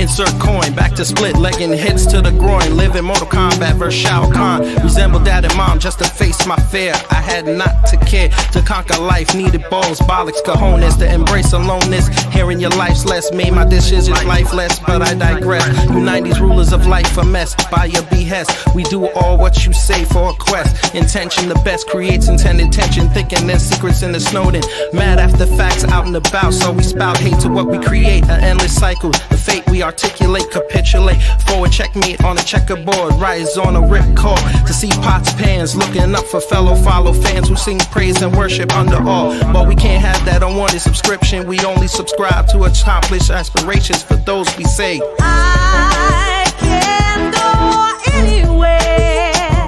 Insert coin, back to split, legging hits to the groin. Live in Mortal Kombat versus Shao Kahn. Resemble dad and mom just to face my fear. I had not to care to conquer life. Needed balls, bollocks, cojones to embrace aloneness. Hearing your life's less made my decisions lifeless, but I digress. You 90s rulers of life a mess by your behest. We do all what you say for a quest. Intention the best creates intended tension. Thinking there's secrets in the Snowden. Mad after facts out and about, so we spout hate to what we create. An endless cycle, the fate we articulate, capitulate. Forward checkmate on a checkerboard. Rise on a ripcord to see pots, pans. Looking up for fellow follow fans who sing praise and worship under all. But we can't have that unwanted subscription. We only subscribe to accomplish aspirations for those we say I can go anywhere.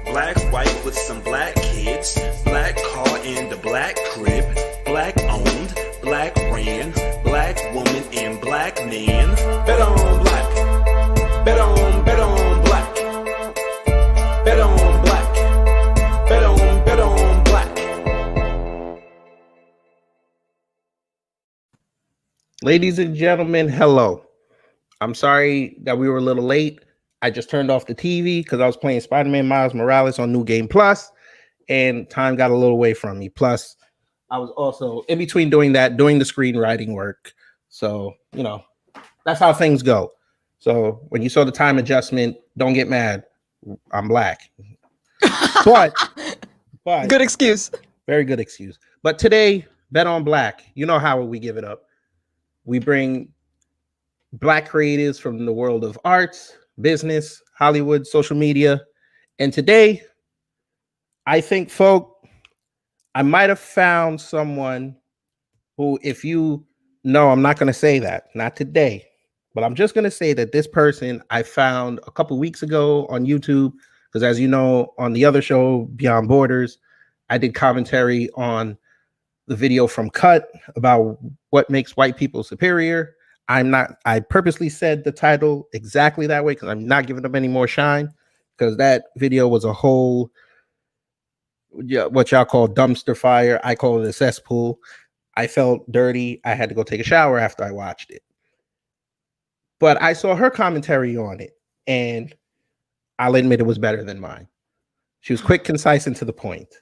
Black, white with some black kids. Black car in the black crib. Black owned, black ran. Black woman and black man. Bet on black. Bet on black. Bet on black. Bet on black. Ladies and gentlemen, hello. I'm sorry that we were a little late. I just turned off the TV because I was playing Spider-Man Miles Morales on New Game Plus, and time got a little away from me. Plus, I was also in between doing the screenwriting work. So, that's how things go. So when you saw the time adjustment, don't get mad. I'm black. But Good excuse. Very good excuse. But today, Bet on Black. You know how we give it up. We bring black creatives from the world of arts, business, Hollywood, social media. And today, I think, folk, I might have found someone who, if you know, I'm not going to say that, not today, but I'm just going to say that this person I found a couple weeks ago on YouTube, because as you know, on the other show, Beyond Borders, I did commentary on the video from Cut about what makes white people superior. I purposely said the title exactly that way because I'm not giving them any more shine, because that video was a whole, what y'all call dumpster fire. I call it a cesspool. I felt dirty. I had to go take a shower after I watched it. But I saw her commentary on it, and I'll admit it was better than mine. She was quick, concise, and to the point.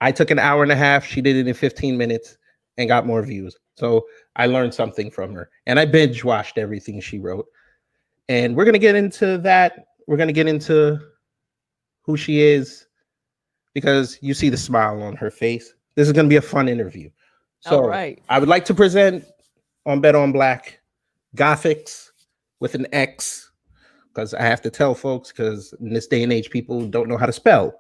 I took an hour and a half. She did it in 15 minutes and got more views. So I learned something from her, and I binge watched everything she wrote. And we're going to get into that. We're going to get into who she is, because you see the smile on her face. This is going to be a fun interview. So All right. I would like to present on Bet on Black, Gothix with an X, because I have to tell folks, because in this day and age, people don't know how to spell.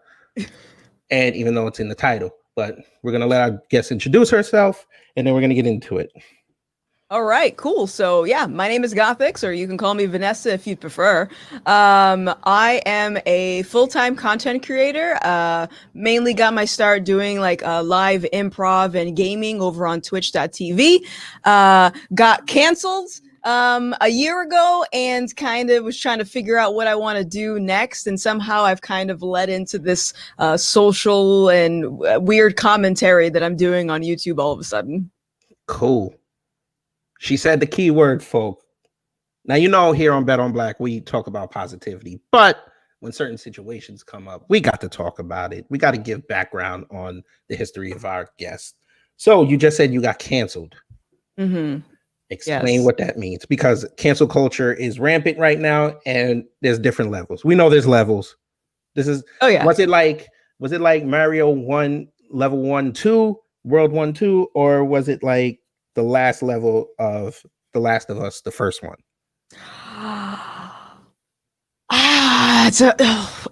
And even though it's in the title, but we're going to let our guest introduce herself, and then we're going to get into it. All right, cool. So yeah, my name is Gothix, or you can call me Vanessa if you prefer. I am a full-time content creator. Mainly got my start doing like live improv and gaming over on twitch.tv. Got canceled a year ago and kind of was trying to figure out what I want to do next. And somehow I've kind of led into this social and weird commentary that I'm doing on YouTube all of a sudden. Cool. She said the key word, folk. Now, you know, here on Bet on Black, we talk about positivity, but when certain situations come up, we got to talk about it. We got to give background on the history of our guest. So you just said you got canceled. Mm-hmm. Explain what that means, because cancel culture is rampant right now, and there's different levels. We know there's levels. This is, was it like Mario 1, level 1, 2, World 1, 2, or was it like the last level of The Last of Us, the first one?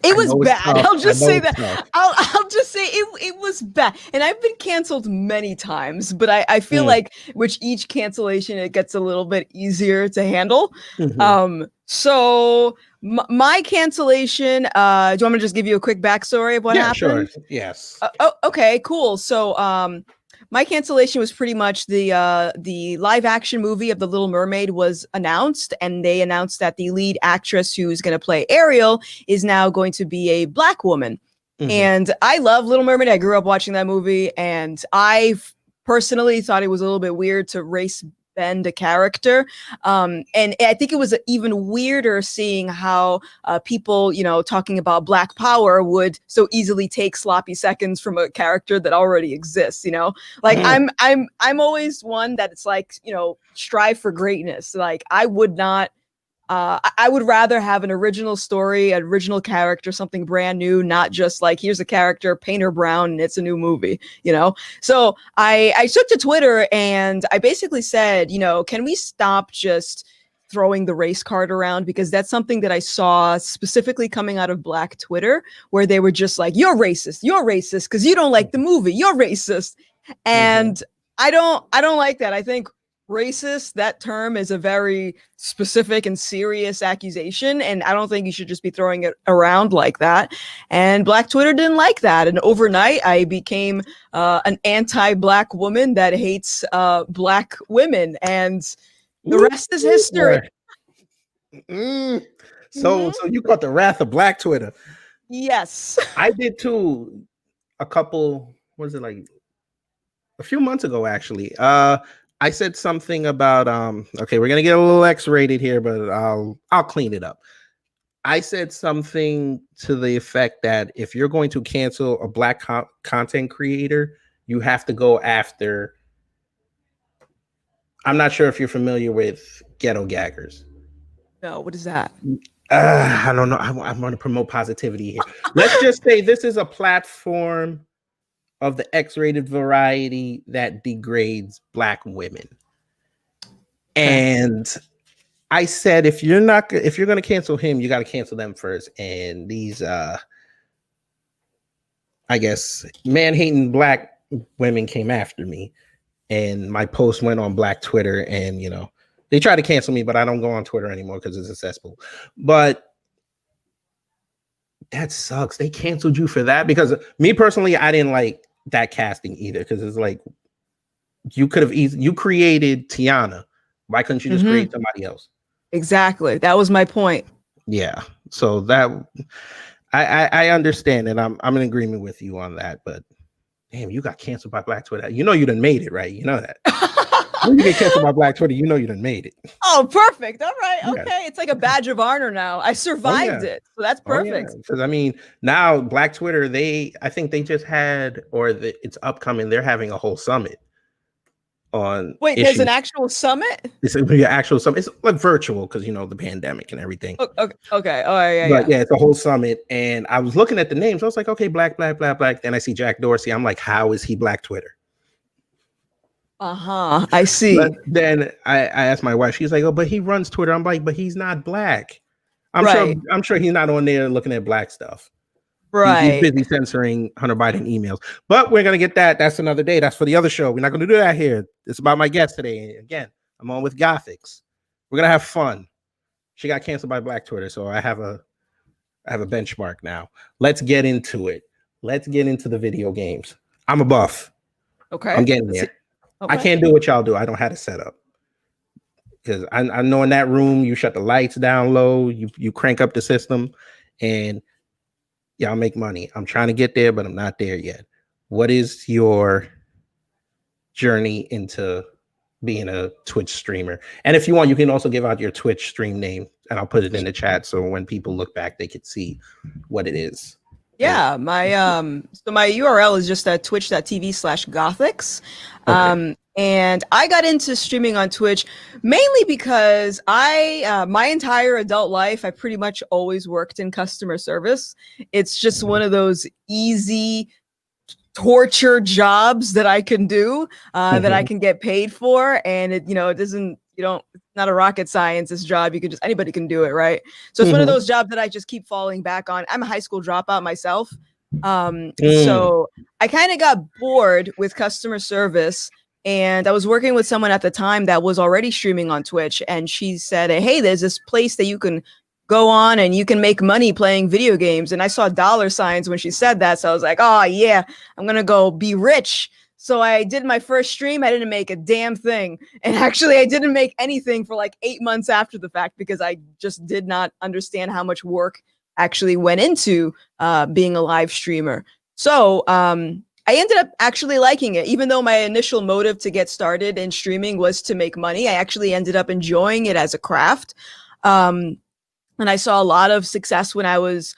It was bad. I'll just say that. I'll just say it was bad. And I've been canceled many times, but I feel like with each cancellation, it gets a little bit easier to handle. Mm-hmm. So my cancellation, do you want me to just give you a quick backstory of what happened? Sure. Yes. Okay, cool. So my cancellation was pretty much the live action movie of The Little Mermaid was announced, and they announced that the lead actress who's going to play Ariel is now going to be a Black woman. Mm-hmm. And I love Little Mermaid. I grew up watching that movie, and I personally thought it was a little bit weird to race bend a character. And I think it was even weirder seeing how people, talking about Black Power would so easily take sloppy seconds from a character that already exists. Like I'm always one that it's like, strive for greatness. Like I would not. I would rather have an original story, an original character, something brand new, not just like here's a character, Painter Brown, and it's a new movie, So I took to Twitter and I basically said, can we stop just throwing the race card around? Because that's something that I saw specifically coming out of Black Twitter, where they were just like, you're racist because you don't like the movie, you're racist. And I don't like that. I think racist, that term is a very specific and serious accusation, and I don't think you should just be throwing it around like that. And Black Twitter didn't like that, and overnight I became an anti-Black woman that hates Black women, and the rest is history. So you caught the wrath of Black Twitter. Yes. I did too. A few months ago, actually. I said something about okay, we're gonna get a little X-rated here, but I'll clean it up. I said something to the effect that if you're going to cancel a Black content creator, you have to go after. I'm not sure if you're familiar with Ghetto Gaggers. No, what is that? I don't know. I want to promote positivity here. Let's just say this is a platform of the X-rated variety that degrades Black women. And I said, if you're going to cancel him, you got to cancel them first. And these, I guess, man-hating Black women came after me, and my post went on Black Twitter, and, they try to cancel me, but I don't go on Twitter anymore because it's a cesspool. But that sucks. They canceled you for that, because me personally, I didn't like that casting either, because it's like you created Tiana. Why couldn't you just create somebody else? Exactly. That was my point. Yeah. So that I understand, and I'm in agreement with you on that. But damn, you got canceled by Black Twitter. You done made it, right? You know that. When you get canceled by Black Twitter, you done made it. Oh, perfect. All right. Yeah. Okay. It's like a badge of honor now. I survived it. So that's perfect. Because now Black Twitter, I think they just had, it's upcoming, they're having a whole summit on. Wait, there's an actual summit? It's an actual summit. It's like virtual because the pandemic and everything. Okay. Oh, yeah. But yeah, it's a whole summit. And I was looking at the names. I was like, okay, Black. Then I see Jack Dorsey. I'm like, how is he Black Twitter? I see. But then I asked my wife, she's like, oh, but he runs Twitter. I'm like, but he's not Black. I'm sure he's not on there looking at Black stuff. Right. He's busy censoring Hunter Biden emails. But we're gonna get that. That's another day. That's for the other show. We're not gonna do that here. It's about my guest today. Again, I'm on with Gothics. We're gonna have fun. She got canceled by Black Twitter, so I have a benchmark now. Let's get into it. Let's get into the video games. I'm a buff. Okay. I'm getting there. Okay. I can't do what y'all do. I don't have a setup. Because I know in that room, you shut the lights down low, you crank up the system, and y'all make money. I'm trying to get there, but I'm not there yet. What is your journey into being a Twitch streamer? And if you want, you can also give out your Twitch stream name, and I'll put it in the chat so when people look back, they can see what it is. Yeah, my so my URL is just twitch.tv/Gothics. Okay. And I got into streaming on Twitch mainly because my entire adult life, I pretty much always worked in customer service. It's just one of those easy torture jobs that I can do, that I can get paid for. And it doesn't, it's not a rocket science, this job. Anybody can do it, right? So it's one of those jobs that I just keep falling back on. I'm a high school dropout myself. So I kind of got bored with customer service, and I was working with someone at the time that was already streaming on Twitch, and she said, hey, there's this place that you can go on and you can make money playing video games. And I saw dollar signs when she said that. So I was like, oh yeah, I'm going to go be rich. So I did my first stream. I didn't make a damn thing. And actually I didn't make anything for like 8 months after the fact, because I just did not understand how much work actually went into being a live streamer. So I ended up actually liking it, even though my initial motive to get started in streaming was to make money. I actually ended up enjoying it as a craft. And I saw a lot of success when I was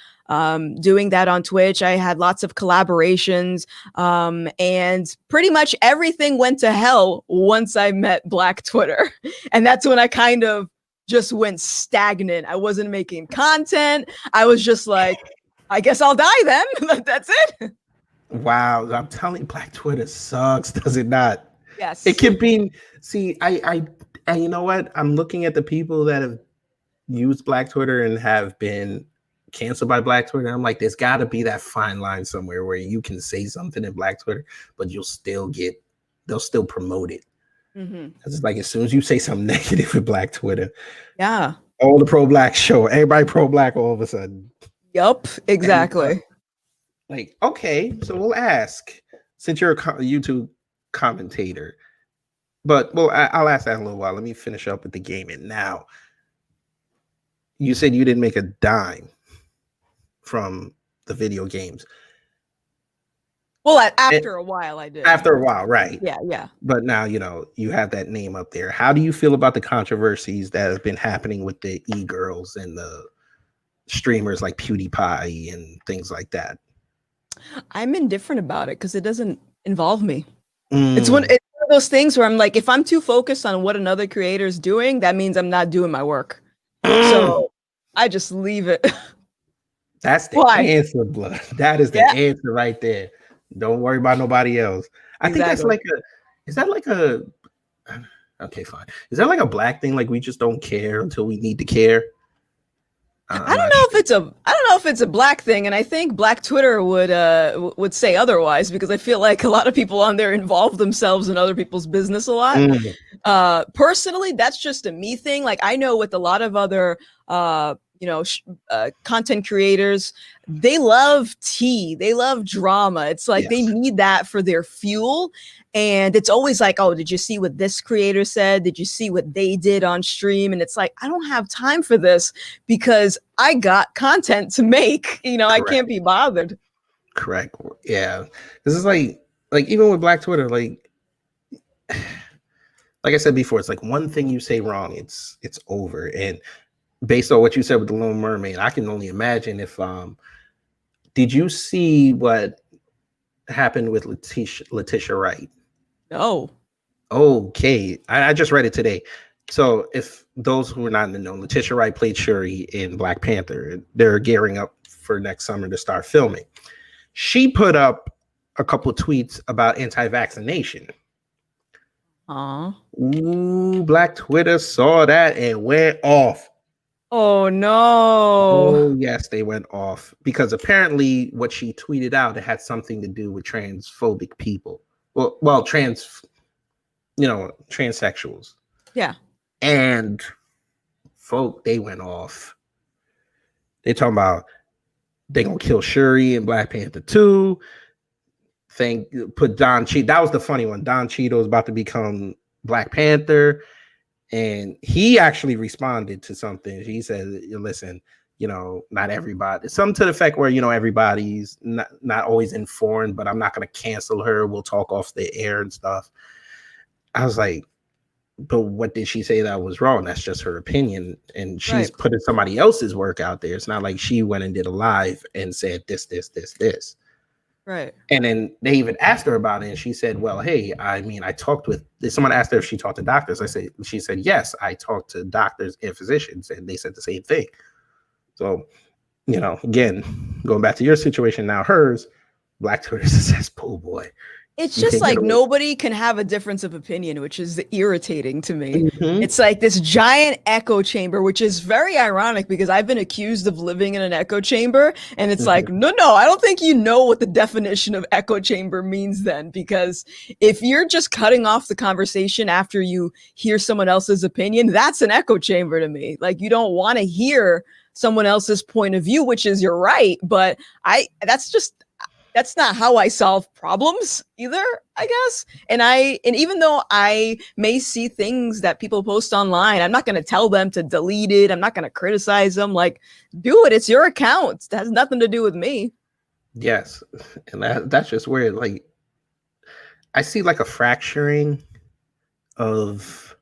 doing that on Twitch. I had lots of collaborations, and pretty much everything went to hell once I met Black Twitter. And that's when I kind of just went stagnant. I wasn't making content. I was just like, I guess I'll die then. That's it. Wow, I'm telling you, Black Twitter sucks, does it not? Yes. It can be. See, and you know what? I'm looking at the people that have used Black Twitter and have been canceled by Black Twitter. I'm like, there's got to be that fine line somewhere where you can say something in Black Twitter, but they'll still promote it. Mm-hmm. It's like as soon as you say something negative with Black Twitter, Yeah. all the pro-Black show, everybody pro-Black all of a sudden. Yup. Exactly. Like, okay, so we'll ask, since you're a YouTube commentator, but well, I'll ask that in a little while. Let me finish up with the gaming now. You said you didn't make a dime from the video games. Well, after a while, I did. After a while, right? Yeah, yeah. But now, you have that name up there. How do you feel about the controversies that have been happening with the e-girls and the streamers like PewDiePie and things like that? I'm indifferent about it because it doesn't involve me. It's one of those things where I'm like, if I'm too focused on what another creator is doing, that means I'm not doing my work. So I just leave it. That's the answer, blood. That is the answer right there. Don't worry about nobody else. I think that's like okay, fine. Is that like a Black thing? Like we just don't care until we need to care? I don't know if it's a Black thing, and I think Black Twitter would say otherwise, because I feel like a lot of people on there involve themselves in other people's business a lot. Personally, that's just a me thing. Like I know with a lot of other content creators, they love tea, they love drama. It's like they need that for their fuel. And it's always like, oh, did you see what this creator said? Did you see what they did on stream? And it's like, I don't have time for this because I got content to make. I can't be bothered. Correct. Yeah. This is like even with Black Twitter, like I said before, it's like one thing you say wrong, it's over. And based on what you said with the Little Mermaid, I can only imagine if did you see what happened with Letitia Wright? No. Okay. I just read it today. So if those who are not in the know, Letitia Wright played Shuri in Black Panther. They're gearing up for next summer to start filming. She put up a couple of tweets about anti-vaccination. Ooh, Black Twitter saw that and went off. Oh no. Oh yes, they went off because apparently what she tweeted out, it had something to do with transphobic people. Well, transsexuals. Yeah. And folk, they went off. They talking about they gonna kill Shuri in Black Panther 2. Put Don Cheadle. That was the funny one. Don Cheadle is about to become Black Panther. And he actually responded to something. He said, listen, not everybody, something to the effect where, everybody's not always informed, but I'm not going to cancel her. We'll talk off the air and stuff. I was like, but what did she say that was wrong? That's just her opinion. And she's putting somebody else's work out there. It's not like she went and did a live and said this. Right. And then they even asked her about it. And she said, well, hey, I talked with, someone asked her if she talked to doctors. She said, yes, I talked to doctors and physicians, and they said the same thing. So, again, going back to your situation now, hers, Black Twitter is a cesspool, boy. It's just like nobody can have a difference of opinion, which is irritating to me. Mm-hmm. It's like this giant echo chamber, which is very ironic because I've been accused of living in an echo chamber. And it's like, no, I don't think you know what the definition of echo chamber means then, because if you're just cutting off the conversation after you hear someone else's opinion, that's an echo chamber to me. Like you don't want to hear someone else's point of view, which is you're right. But that's not how I solve problems either, I guess. And even though I may see things that people post online, I'm not going to tell them to delete it. I'm not going to criticize them. Like, do it. It's your account. That has nothing to do with me. Yes. And that's just weird. Like, I see like a fracturing of,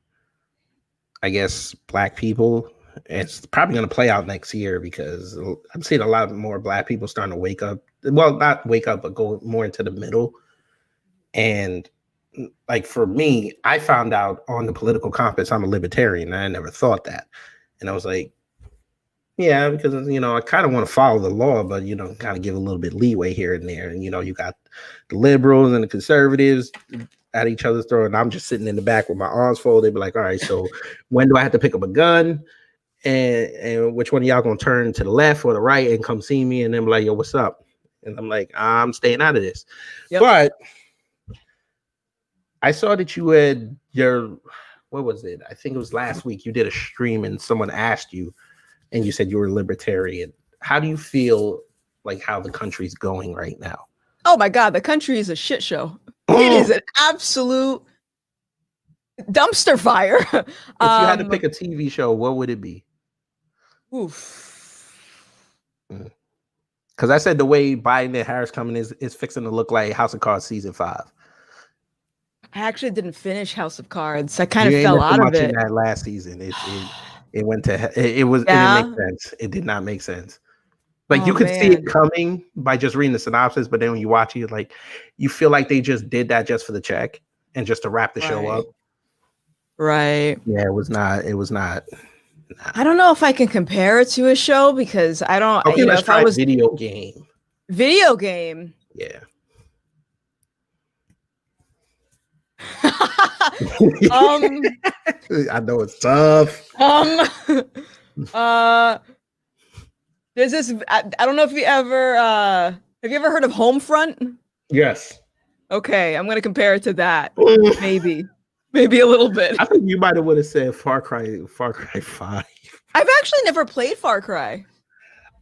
I guess, black people. It's probably going to play out next year because I'm seeing a lot more black people starting to wake up. Well, not wake up, but go more into the middle. And like for me, I found out on the political compass I'm a libertarian. And I never thought that. And I was like, yeah, because I kind of want to follow the law, but kind of give a little bit leeway here and there. And you got the liberals and the conservatives at each other's throat, and I'm just sitting in the back with my arms folded. They'd be like, all right, so when do I have to pick up a gun? And which one of y'all gonna turn to the left or the right and come see me? And then be like, yo, what's up? And I'm like, I'm staying out of this. Yep. But I saw that you had what was it? I think it was last week. You did a stream and someone asked you, and you said you were a libertarian. How do you feel like how the country's going right now? Oh my God, the country is a shit show. It is an absolute dumpster fire. If you had to pick a TV show, what would it be? Oof. Because I said the way Biden and Harris coming is fixing to look like House of Cards season 5. I actually didn't finish House of Cards. I kind of fell out of it. That last season, it went to it didn't make sense. It did not make sense. Like you could see it coming by just reading the synopsis, but then when you watch it, like you feel like they just did that just for the check and just to wrap the show up. Right. Yeah, it was not. Nah. I don't know if I can compare it to a show because I don't. Okay, let's try video game. Video game. Yeah. I know it's tough. There's this. I don't know if you ever have you ever heard of Homefront? Yes. Okay, I'm gonna compare it to that. Maybe a little bit. I think you might have would have said Far Cry 5. I've actually never played Far Cry.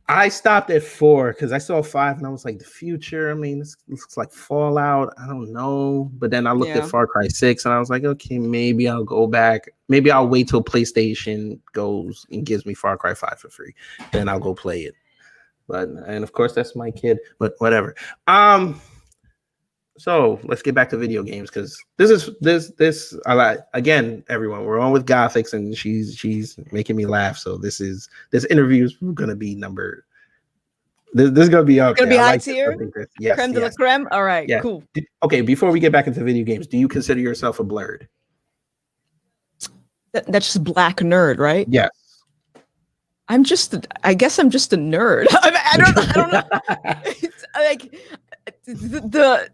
I stopped at 4 because I saw 5 and I was like, the future. I mean, this looks like Fallout. I don't know. But then I looked at Far Cry 6 and I was like, okay, maybe I'll go back. Maybe I'll wait till PlayStation goes and gives me Far Cry 5 for free. Then I'll go play it. And of course, that's my kid. But whatever. So let's get back to video games because this again, everyone, we're on with Gothix and she's making me laugh. So this interview is gonna be this is gonna be up. Gonna be high tier. Yes, creme de la creme. All right, cool. Okay, before we get back into video games, do you consider yourself a blurred? That's just black nerd, right? Yes. I guess I'm just a nerd. I don't know. It's like the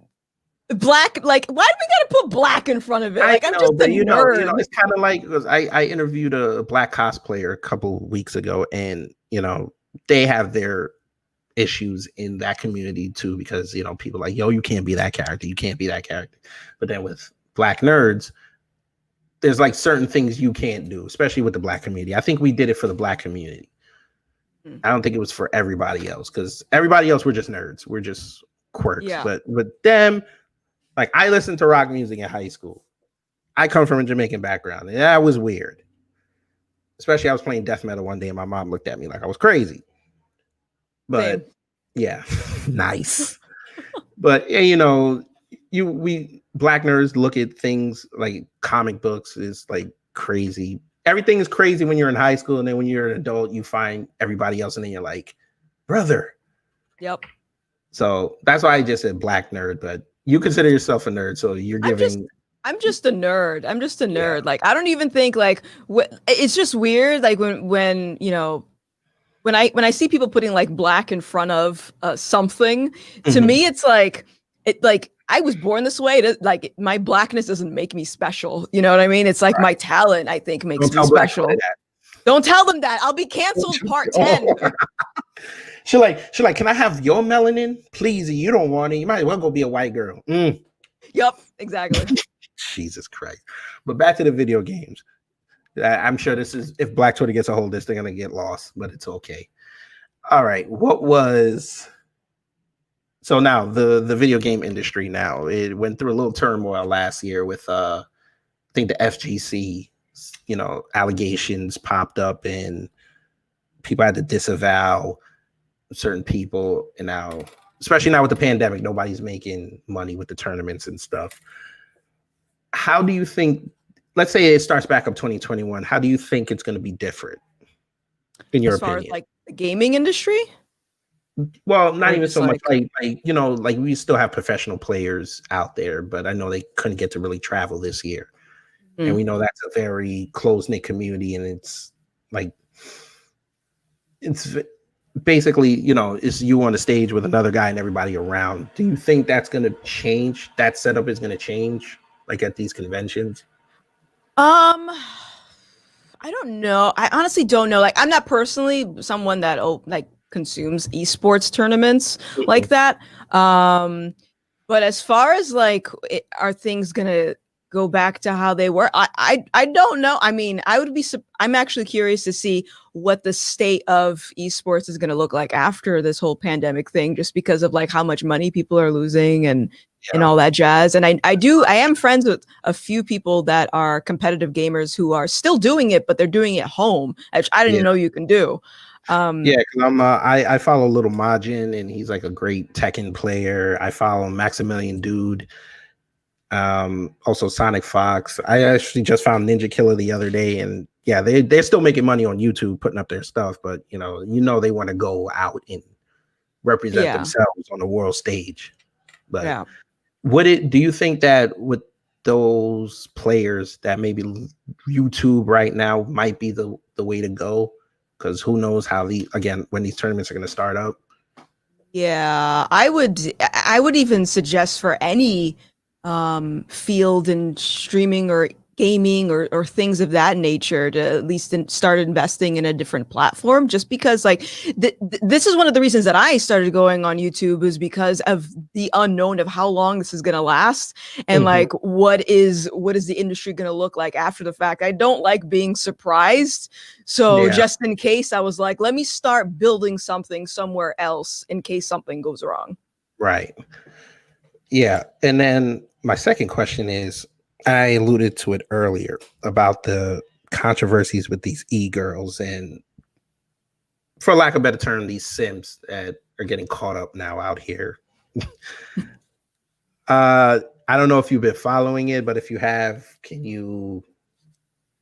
black, like, why do we gotta put black in front of it? Like, I'm just a nerd. It's kind of like because I interviewed a black cosplayer a couple weeks ago, and they have their issues in that community too, because people are like, yo, you can't be that character, you can't be that character. But then with black nerds, there's like certain things you can't do, especially with the black community. I think we did it for the black community. I don't think it was for everybody else, because everybody else we're just nerds, we're just quirks. But with them, like, I listened to rock music in high school. I come from a Jamaican background, and that was weird. Especially I was playing death metal one day, and my mom looked at me like I was crazy. But yeah, nice. But yeah, we black nerds look at things like comic books is like crazy. Everything is crazy when you're in high school, and then when you're an adult, you find everybody else, and then you're like, brother. Yep. So that's why I just said black nerd, but you consider yourself a nerd, so you're giving. I'm just a nerd. I'm just a nerd. Yeah. Like, I don't even think it's just weird. Like when I see people putting like black in front of something, to me, it's like I was born this way. Like, my blackness doesn't make me special. You know what I mean? It's like my talent, I think, makes me special. Don't tell them that. I'll be canceled part 10. She like, can I have your melanin? Please, you don't want it. You might as well go be a white girl. Yep, exactly. Jesus Christ. But back to the video games. I'm sure this is, if Black Twitter gets a hold of this, they're going to get lost, but it's okay. All right. So now the video game industry now, it went through a little turmoil last year with, I think the FGC, allegations popped up and people had to disavow certain people, and now especially now with the pandemic, nobody's making money with the tournaments and stuff. How do you think, let's say it starts back up 2021, how do you think it's going to be different in your As far opinion? as like the gaming industry? Well, not Or even just so much like you know, like we still have professional players out there, but I know they couldn't get to really travel this year. And we know that's a very close-knit community, and it's like it's basically, you know, it's you on the stage with another guy and everybody around. Do you think that's going to change? That setup is going to change, like at these conventions? I don't know. I honestly don't know. Like, I'm not personally someone that like consumes esports tournaments like that. But as far as like, are things gonna go back to how they were? I don't know. I mean, I'm actually curious to see what the state of esports is gonna look like after this whole pandemic thing, just because of like how much money people are losing and all that jazz. And I am friends with a few people that are competitive gamers who are still doing it, but they're doing it home, which I didn't know you can do. Yeah, because I follow Little Majin, and he's like a great Tekken player. I follow Maximilian Dude, also Sonic Fox. I actually just found Ninja Killer the other day, and yeah, they're still making money on YouTube putting up their stuff, but you know they want to go out and represent themselves on the world stage. But do you think that with those players that maybe YouTube right now might be the way to go? Because who knows how when these tournaments are going to start up? Yeah, I would even suggest for any field in streaming or gaming or things of that nature to at least start investing in a different platform, just because like this is one of the reasons that I started going on YouTube, is because of the unknown of how long this is going to last and like what is the industry going to look like after the fact. I don't like being surprised, so just in case, I was like, let me start building something somewhere else in case something goes wrong. Right. Yeah. And then my second question is, I alluded to it earlier about the controversies with these e-girls and, for lack of a better term, these Sims that are getting caught up now out here. I don't know if you've been following it, but if you have, can you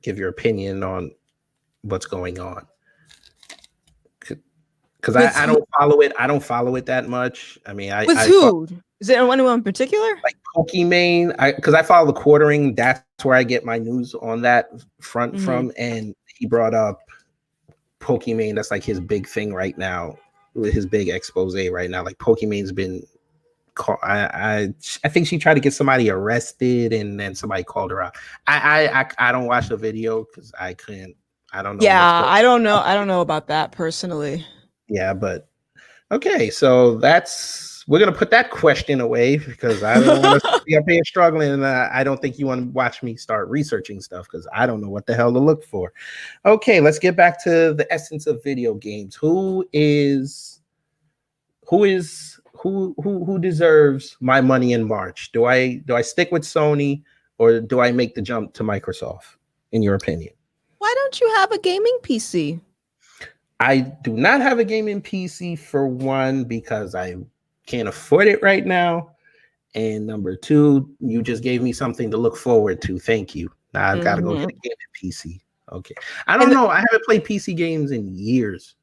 give your opinion on what's going on? Because I don't follow it. I don't follow it that much. I mean, who? Is there anyone in particular? Like Pokimane, because I follow the Quartering. That's where I get my news on that front from. And he brought up Pokimane. That's like his big thing right now, with his big expose right now. Like Pokimane's been called. I think she tried to get somebody arrested, and then somebody called her out. I don't watch the video because I couldn't. I don't know. Yeah, I don't know. I don't know about that personally. Yeah, but okay, so we're gonna put that question away because I don't want to be up here struggling, and I don't think you want to watch me start researching stuff because I don't know what the hell to look for. Okay, let's get back to the essence of video games. Who deserves my money in March? Do I stick with Sony, or do I make the jump to Microsoft, in your opinion? Why don't you have a gaming PC? I do not have a gaming PC, for one, because I can't afford it right now. And number two, you just gave me something to look forward to. Thank you. Now I've got to go get a gaming PC. Okay. I don't know. I haven't played PC games in years.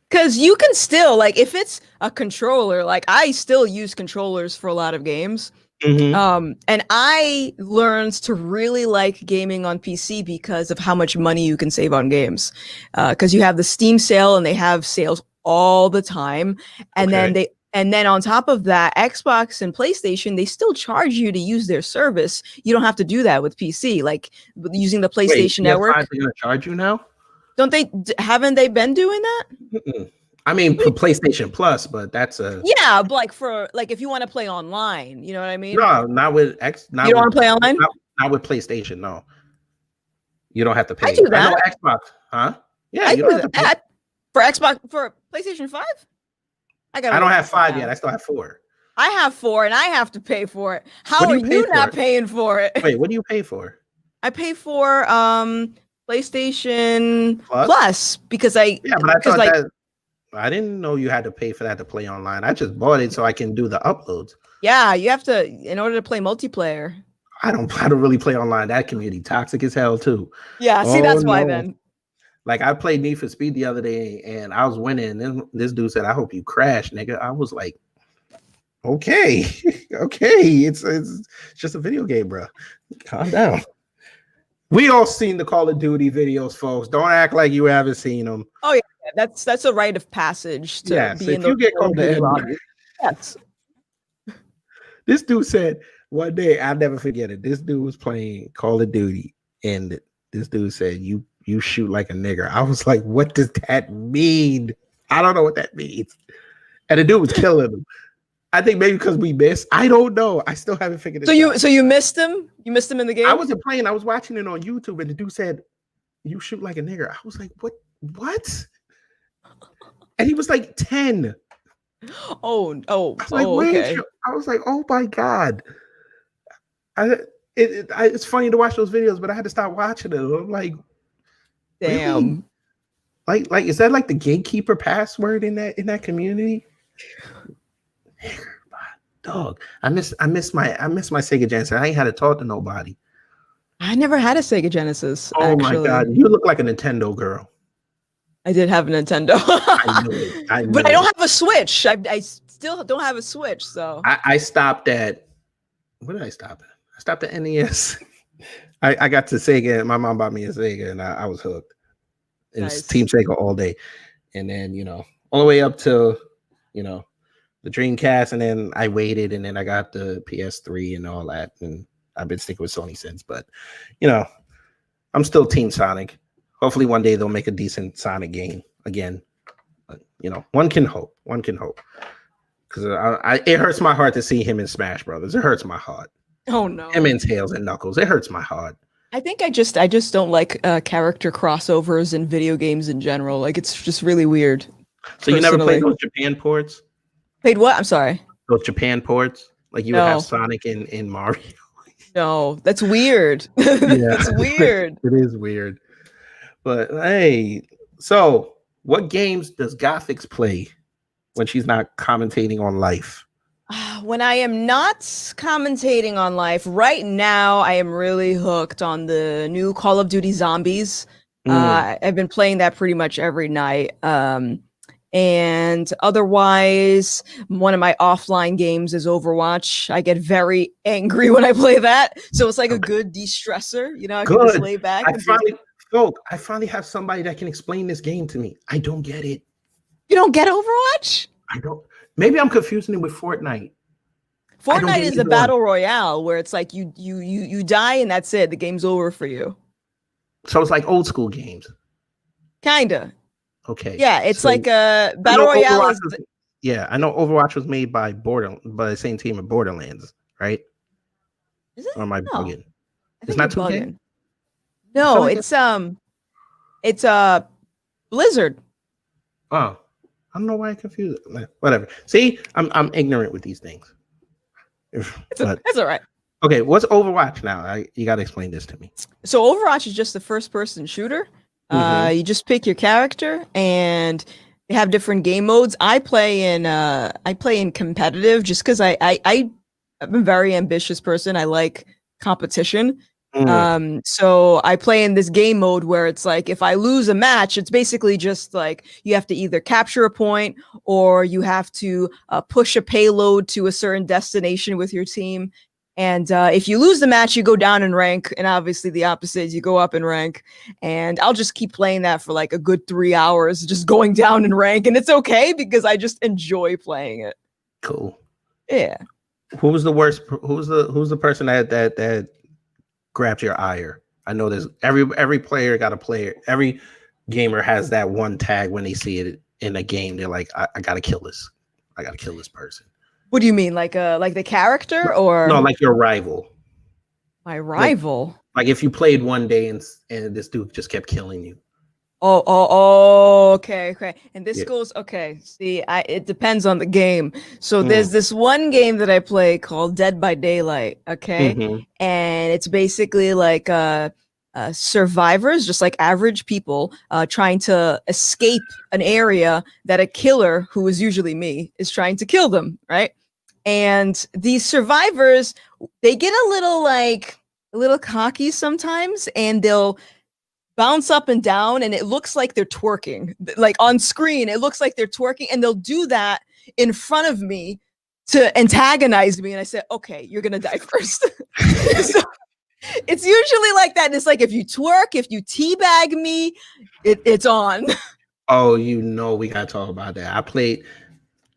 Because you can still, like, if it's a controller, like I still use controllers for a lot of games. And I learned to really like gaming on PC because of how much money you can save on games. Because you have the Steam sale, and they have sales all the time. And then on top of that, Xbox and PlayStation, they still charge you to use their service. You don't have to do that with PC, like using the PlayStation Network. They're going to charge you now? Haven't they been doing that? I mean, for PlayStation Plus, but that's but like if you want to play online, you know what I mean? No, not with You don't want to play online? Not with PlayStation. No, you don't have to pay. I do that. I know Xbox, huh? Yeah, I you don't do have to pay. that for Xbox, for PlayStation 5. I don't have 5 yet. I still have 4. I have 4, and I have to pay for it. How are you not paying for it? Wait, what do you pay for? I pay for PlayStation Plus because I. Yeah, but I thought I didn't know you had to pay for that to play online. I just bought it so I can do the uploads. Yeah, you have to in order to play multiplayer. I don't really play online. That community toxic as hell too. Yeah, see, Oh, that's why no. then. Like I played Need for Speed the other day and I was winning. And this dude said, "I hope you crash, nigga." I was like, "Okay, okay, it's just a video game, bro. Calm down." We all seen the Call of Duty videos, folks. Don't act like you haven't seen them. Oh yeah, that's a rite of passage to Yes, be in if you the get called the lobby. N-word. Yes. This dude said one day, I'll never forget it. This dude was playing Call of Duty, and this dude said, "You shoot like a nigger." I was like, "What does that mean?" I don't know what that means. And the dude was killing him. I think maybe because we missed. I don't know. I still haven't figured it out. So you missed him? You missed him in the game? I wasn't playing. I was watching it on YouTube, and the dude said, "You shoot like a nigger." I was like, "What? What?" And he was like 10. Oh, I was like, okay. I was like, "Oh my god!" It's funny to watch those videos, but I had to stop watching it. I'm like, Damn. really? Like, is that like the gatekeeper password in that community? Dog, I miss my Sega Genesis. I ain't had to talk to nobody. I never had a Sega Genesis. Oh actually. my god, you look like a Nintendo girl. I did have a Nintendo. I knew it. But I don't have a Switch. I still don't have a Switch, so I stopped at, what did I stop at? I stopped at NES. I got to Sega. My mom bought me a Sega, and I was hooked. It was Nice. Team Sega all day, and then all the way up to the Dreamcast, and then I waited, and then I got the PS3 and all that, and I've been sticking with Sony since. But I'm still Team Sonic. Hopefully, one day they'll make a decent Sonic game again. But, one can hope. One can hope. Because it hurts my heart to see him in Smash Brothers. It hurts my heart. oh no. Him in Tails and Knuckles. It hurts my heart. I think I just don't like character crossovers in video games in general. Like it's just really weird. So you never Personally. played those Japan ports? Played what? I'm sorry. Those Japan ports? Like you would No. have Sonic in Mario? No, that's weird. Yeah. That's weird. It is weird. But hey, so what games does Gothix play when she's not commentating on life? When I am not commentating on life, right now I am really hooked on the new Call of Duty Zombies. I've been playing that pretty much every night. And otherwise, one of my offline games is Overwatch. I get very angry when I play that. So it's like a good de-stressor. I can just Good. lay back. I finally have somebody that can explain this game to me. I don't get it. You don't get Overwatch? I don't. Maybe I'm confusing it with Fortnite. don't Fortnite get is a either battle royale where it's like you die and that's it. The game's over for you. So it's like old school games. Kinda. Okay. Yeah, it's So like a I know battle royale. Overwatch Is was- yeah, I know Overwatch was made by the same team of Borderlands, right? Is it? Or am I No. bugging? I It's think not you're 2K? bugging. No, like it's Blizzard. Oh, I don't know why I confused it. Whatever. See, I'm ignorant with these things. But- That's all right. okay, what's Overwatch now? You got to explain this to me. So Overwatch is just the first-person shooter. You just pick your character and you have different game modes. I play in competitive just because I'm a very ambitious person. I like competition. So I play in this game mode where it's like if I lose a match, it's basically just like you have to either capture a point or you have to push a payload to a certain destination with your team. And if you lose the match, you go down in rank, and obviously the opposite is you go up in rank. And I'll just keep playing that for like a good 3 hours, just going down in rank, and it's okay because I just enjoy playing it. Cool. Yeah. Who was the worst? Who's the person that grabbed your ire? I know there's every player got a player. Every gamer has that one tag when they see it in a game. They're like, I gotta kill this. I gotta kill this person. What do you mean, like the character or No, like your rival. my rival? Like if you played one day and this dude just kept killing you. Oh, okay. And this Yeah. goes, okay. See, it depends on the game. So there's this one game that I play called Dead by Daylight, okay? Mhm. And it's basically like survivors, just like average people, trying to escape an area that a killer, who is usually me, is trying to kill them, right? And these survivors, they get a little cocky sometimes, and they'll bounce up and down, and it looks like they're twerking. Like on screen, it looks like they're twerking, and they'll do that in front of me to antagonize me. And I said, okay, you're gonna die first. So it's usually like that. And it's like, if you twerk, if you teabag me, it's on. Oh, we gotta talk about that.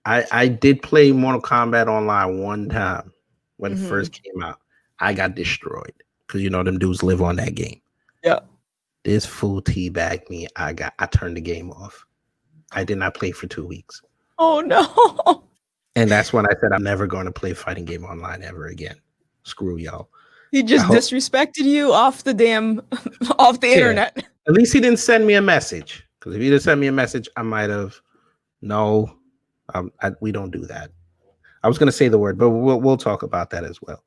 I did play Mortal Kombat Online one time when it first came out. I got destroyed because them dudes live on that game. Yeah. This fool teabagged me. I turned the game off. I did not play for 2 weeks. Oh no. And that's when I said I'm never going to play fighting game online ever again. Screw y'all. He just disrespected you off the internet. At least he didn't send me a message. Because if he didn't send me a message, I might have. No, we don't do that. I was going to say the word, but we'll talk about that as well.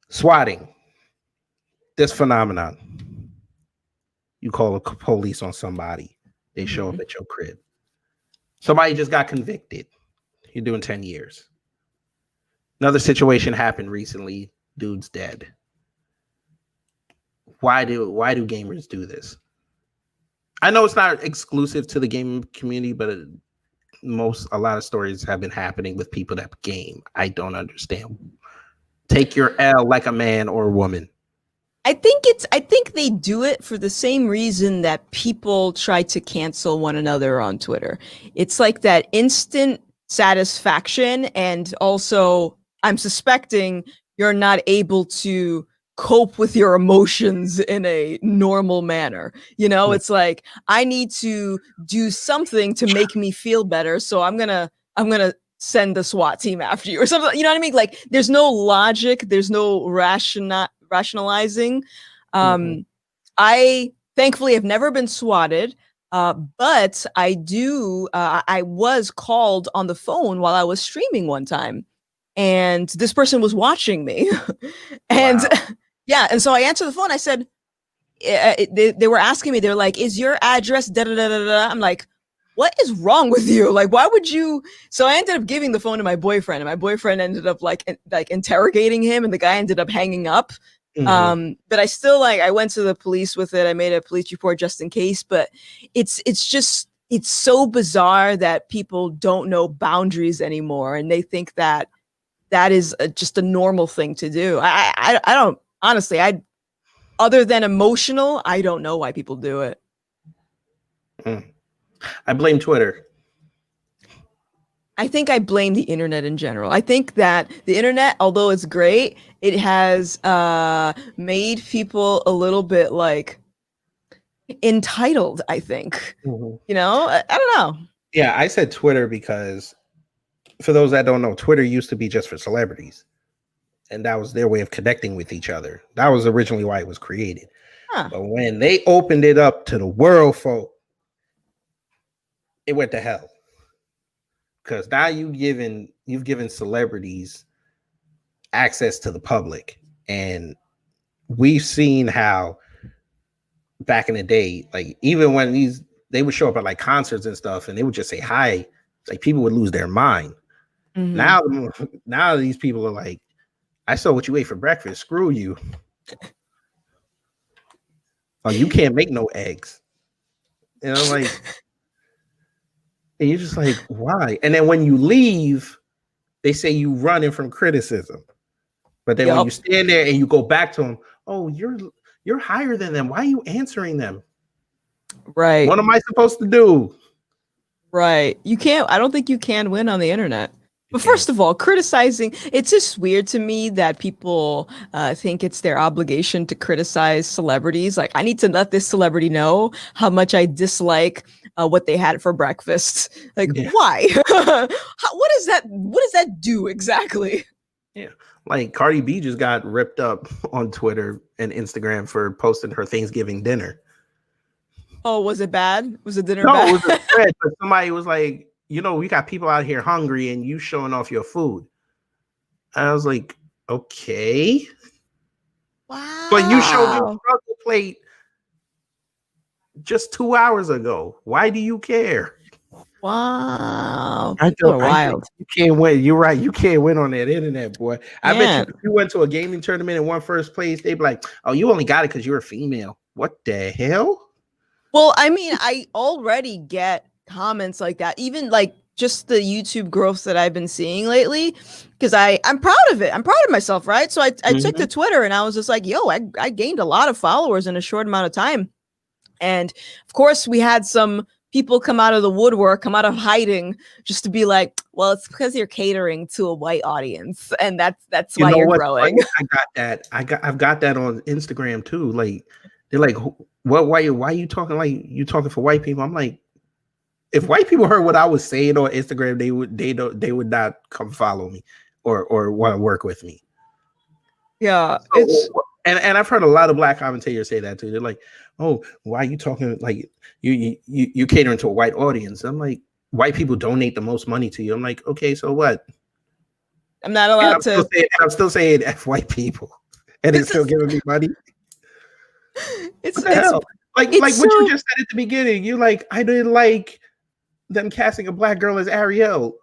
Swatting. This phenomenon. You call the police on somebody. They show up at your crib. Somebody just got convicted. You're doing 10 years. Another situation happened recently. Dude's dead. Why do gamers do this? I know it's not exclusive to the gaming community, but a lot of stories have been happening with people that game. I don't understand. Take your L like a man or a woman. I think they do it for the same reason that people try to cancel one another on Twitter. It's like that instant satisfaction, and also I'm suspecting you're not able to cope with your emotions in a normal manner. It's like, I need to do something to make me feel better, so I'm gonna send the SWAT team after you or something. You know what I mean? Like, there's no logic, there's no rationalizing. I thankfully have never been swatted, but I do. I was called on the phone while I was streaming one time, and this person was watching me. And Wow. yeah, and so I answered the phone. I said, they were asking me, they're like, is your address da da da da da? I'm like, what is wrong with you? Like, why would you? So I ended up giving the phone to my boyfriend, and my boyfriend ended up like interrogating him, and the guy ended up hanging up. But I still I went to the police with it. I made a police report just in case, but it's so bizarre that people don't know boundaries anymore, and they think that is just a normal thing to do. I don't, honestly, other than emotional, I don't know why people do it. I blame Twitter. I think I blame the internet in general. I think that the internet, although it's great, it has made people a little bit entitled, I think. I don't know. Yeah, I said Twitter because for those that don't know, Twitter used to be just for celebrities. And that was their way of connecting with each other. That was originally why it was created. Huh. But when they opened it up to the world folk, it went to hell. Because now you've given celebrities access to the public. And we've seen how back in the day, like even when they would show up at concerts and stuff, and they would just say hi, like people would lose their mind. Now these people are like, I saw what you ate for breakfast. Screw you. Oh, you can't make no eggs. And I'm like, and you're just like, why? And then when you leave, they say you running from criticism. But then when you stand there and you go back to them, oh, you're higher than them. Why are you answering them? Right. What am I supposed to do? Right. You can't. I don't think you can win on the internet. But first of all, criticizing, it's just weird to me that people think it's their obligation to criticize celebrities. Like, I need to let this celebrity know how much I dislike what they had for breakfast. Like, why? What does that do exactly? Yeah. Like Cardi B just got ripped up on Twitter and Instagram for posting her Thanksgiving dinner. Oh, was it bad? Was the dinner No, bad? it was a thread, but somebody was like, we got people out here hungry and you showing off your food. And I was like, okay. Wow. But you showed your struggle plate just 2 hours ago. Why do you care? Wow. I People are don't. I think wild. you can't win. You're right. You can't win on that internet, boy. I bet Man. you if you went to a gaming tournament and won first place, they'd be like, "Oh, you only got it because you're a female." What the hell? Well, I mean, I already get comments like that, even like just the YouTube growth that I've been seeing lately, because I'm proud of it. I'm proud of myself, right? So I took to Twitter and I was just like, yo, I gained a lot of followers in a short amount of time. And of course, we had some people come out of the woodwork, come out of hiding, just to be like, well, it's because you're catering to a white audience, and that's You why know you're what? growing. I got that. I've got that on Instagram too. Like they're like, "What? Why you talking like you talking for white people?" I'm like, if white people heard what I was saying on Instagram, they would not come follow me or want to work with me. Yeah, So, it's and I've heard a lot of black commentators say that too. They're like, "Oh, why are you talking like you catering to a white audience?" I'm like, "White people donate the most money to you." I'm like, "Okay, so what?" I'm not And allowed to. I'm still saying F white people, and they're still giving me money. It's What the hell? Like it's what you so- just said at the beginning. You like I didn't like them casting a black girl as Ariel.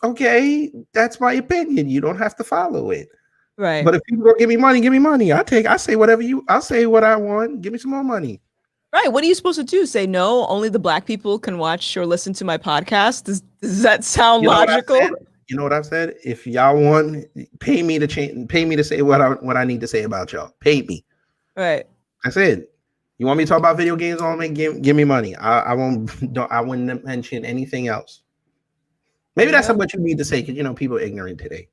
Okay, that's my opinion. You don't have to follow it. right. But if people go give me money, give me money. I say whatever I'll say what I want. Give me some more money. Right. What are you supposed to do? Say no, only the black people can watch or listen to my podcast? Does that sound You know what I logical? said? You know what I've said? If y'all want, pay me to change, pay me to say what I need to say about y'all. Pay me. Right. I said, you want me to talk about video games on me? Give me money. I wouldn't mention anything else. Maybe that's what you need to say, because people are ignorant today.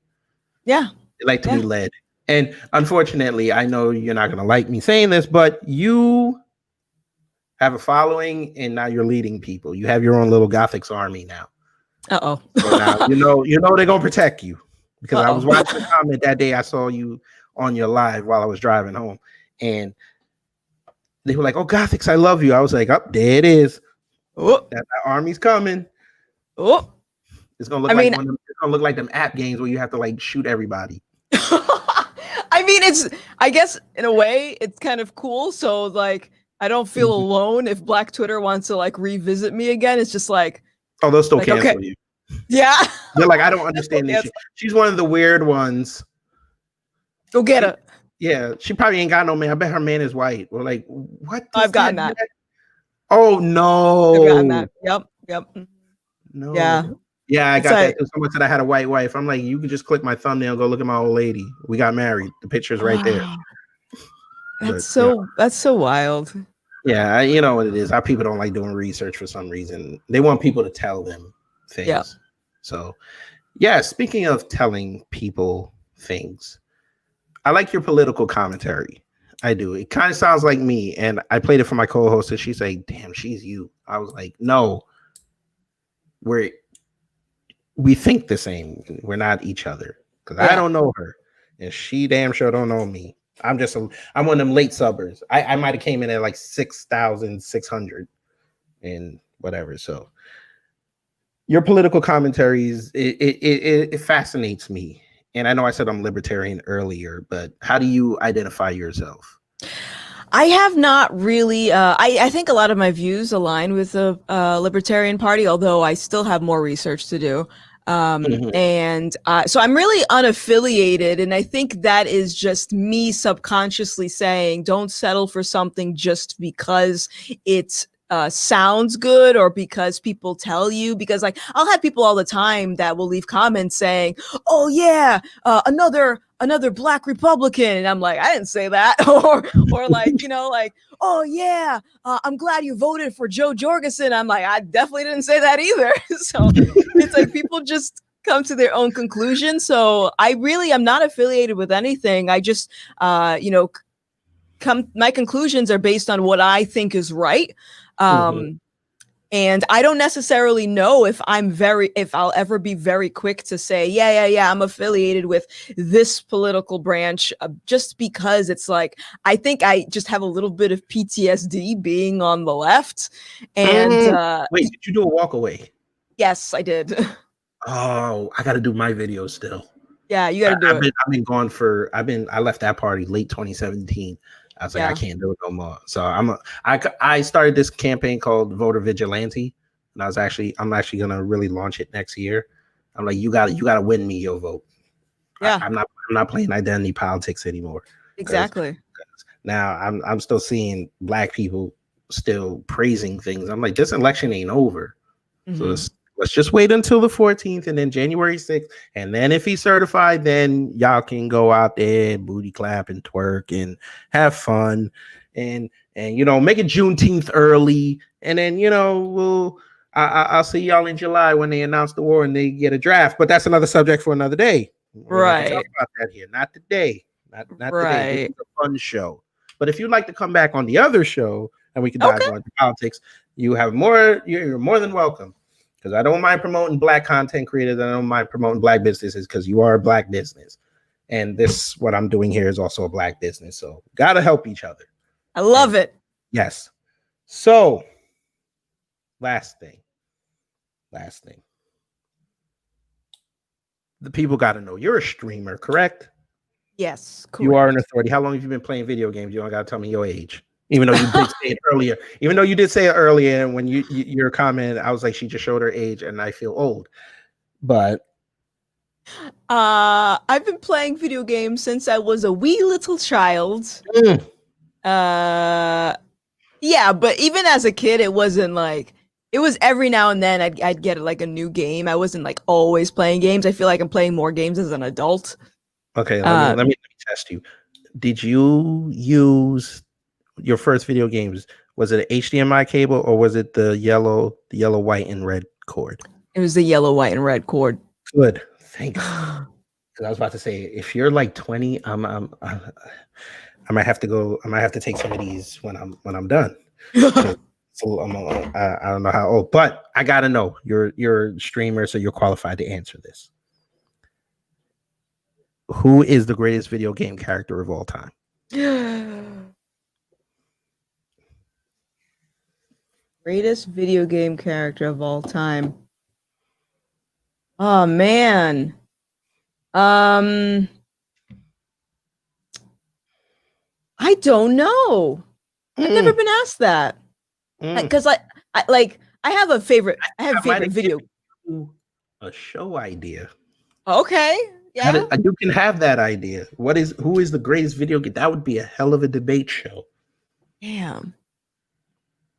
Yeah. They like to be led. And unfortunately, I know you're not gonna like me saying this, but you have a following and now you're leading people. You have your own little Gothics army now. Uh-oh. So now you know they're gonna protect you. Because I was watching a comment that day. I saw you on your live while I was driving home, and they were like, "Oh, Gothics, I love you." I was like, "Up there it is. Oh. That army's coming." Oh. It's gonna look it's gonna look like them app games where you have to like shoot everybody. I mean, I guess in a way it's kind of cool. So like I don't feel alone if Black Twitter wants to like revisit me again. It's just like, oh, they'll still cancel you. Yeah. They're like, I don't understand this. She's one of the weird ones. Go get her. Yeah, she probably ain't got no man. I bet her man is white. We're like, what? I've gotten that. Oh no. I've gotten that. Yep. No. Yeah. Yeah, I got that too. Someone said I had a white wife. I'm like, you could just click my thumbnail and go look at my old lady. We got married. The picture's right there. That's so wild. Yeah, you know what it is. Our people don't like doing research for some reason. They want people to tell them things. Yeah. So, yeah, speaking of telling people things, I like your political commentary. I do. It kind of sounds like me. And I played it for my co-host and she's like, damn, she's you. I was like, no, we think the same. We're not each other. Because I don't know her. And she damn sure don't know me. I'm one of them late subbers. I might have came in at like 6,600 and whatever. So your political commentaries, it fascinates me. And I know I said I'm libertarian earlier, but how do you identify yourself? I have not really. I think a lot of my views align with the Libertarian Party, although I still have more research to do. And so I'm really unaffiliated. And I think that is just me subconsciously saying, don't settle for something just because it sounds good or because people tell you, because like I'll have people all the time that will leave comments saying, oh yeah, another Black Republican. And I'm like, I didn't say that. or like, like, oh yeah, I'm glad you voted for Joe Jorgensen. I'm like, I definitely didn't say that either. So it's like people just come to their own conclusion. So I really am not affiliated with anything. I just, my conclusions are based on what I think is right. And I don't necessarily know if I'll ever be very quick to say, yeah, I'm affiliated with this political branch, just because it's like, I think I just have a little bit of PTSD being on the left. And wait, did you do a walk away? Yes, I did. Oh, I got to do my video still. Yeah, you got to do it. I left that party late 2017. I was like, Yeah. I can't do it no more. So I started this campaign called Voter Vigilante, and I'm actually gonna really launch it next year. I'm like, you gotta win me your vote. Yeah. I'm not playing identity politics anymore. Exactly. Now I'm still seeing black people still praising things. I'm like, this election ain't over. So let's just wait until the 14th and then January 6th. And then if he's certified, then y'all can go out there, booty clap and twerk and have fun and make it Juneteenth early. And then, I'll see y'all in July when they announce the war and they get a draft. But that's another subject for another day. We're not gonna talk about that here. Not today. Not today. This is a fun show. But if you'd like to come back on the other show and we can dive more into politics, you're more than welcome. Because I don't mind promoting black content creators. I don't mind promoting black businesses because you are a black business. And what I'm doing here is also a black business. So gotta help each other. I love it. Yes. So last thing. The people gotta know you're a streamer, correct? Yes. Correct. You are an authority. How long have you been playing video games? You don't gotta tell me your age. Even though you did say it earlier. Even though you did say it earlier, and when your comment, I was like, she just showed her age, and I feel old. But I've been playing video games since I was a wee little child. Yeah, but even as a kid, it wasn't like it was every now and then I'd get like a new game. I wasn't like always playing games. I feel like I'm playing more games as an adult. Okay, let me test you. Did you use your first video games? Was it an HDMI cable or was it the yellow, white, and red cord? It was the yellow, white, and red cord. Good, thanks. Because I was about to say, if you're like 20, I might have to go. I might have to take some of these when I'm done. So I don't know how old, but I gotta know. You're a streamer, so you're qualified to answer this. Who is the greatest video game character of all time? Greatest video game character of all time. Oh man. I don't know. I've never been asked that. Because I have a favorite. I have a favorite video. A show idea. Okay. Yeah. You can have that idea. Who is the greatest video game? That would be a hell of a debate show. Damn.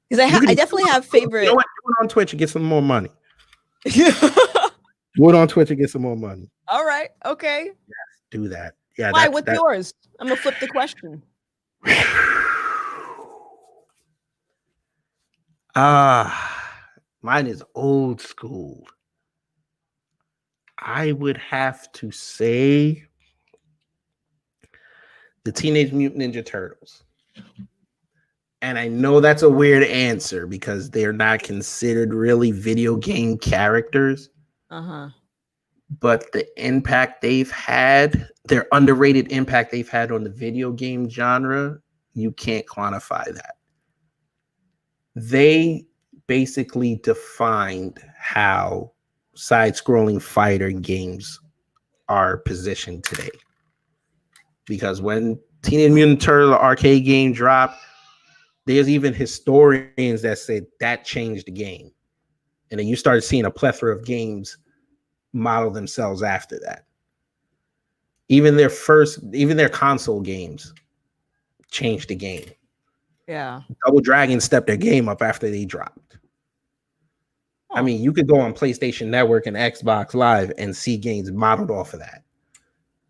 Because I definitely have favorite. You know what? Do it on Twitch and get some more money. Do it on Twitch and get some more money. All right. Okay. Yes, do that. Yeah. Why? What's yours? I'm gonna flip the question. Mine is old school. I would have to say the Teenage Mutant Ninja Turtles. And I know that's a weird answer because they're not considered really video game characters. But the impact they've had, their underrated impact they've had on the video game genre, you can't quantify that. They basically defined how side-scrolling fighter games are positioned today. Because when Teenage Mutant Turtle arcade game dropped, there's even historians that said that changed the game. And then you started seeing a plethora of games model themselves after that. Even their console games changed the game. Yeah. Double Dragon stepped their game up after they dropped. I mean, you could go on PlayStation Network and Xbox Live and see games modeled off of that.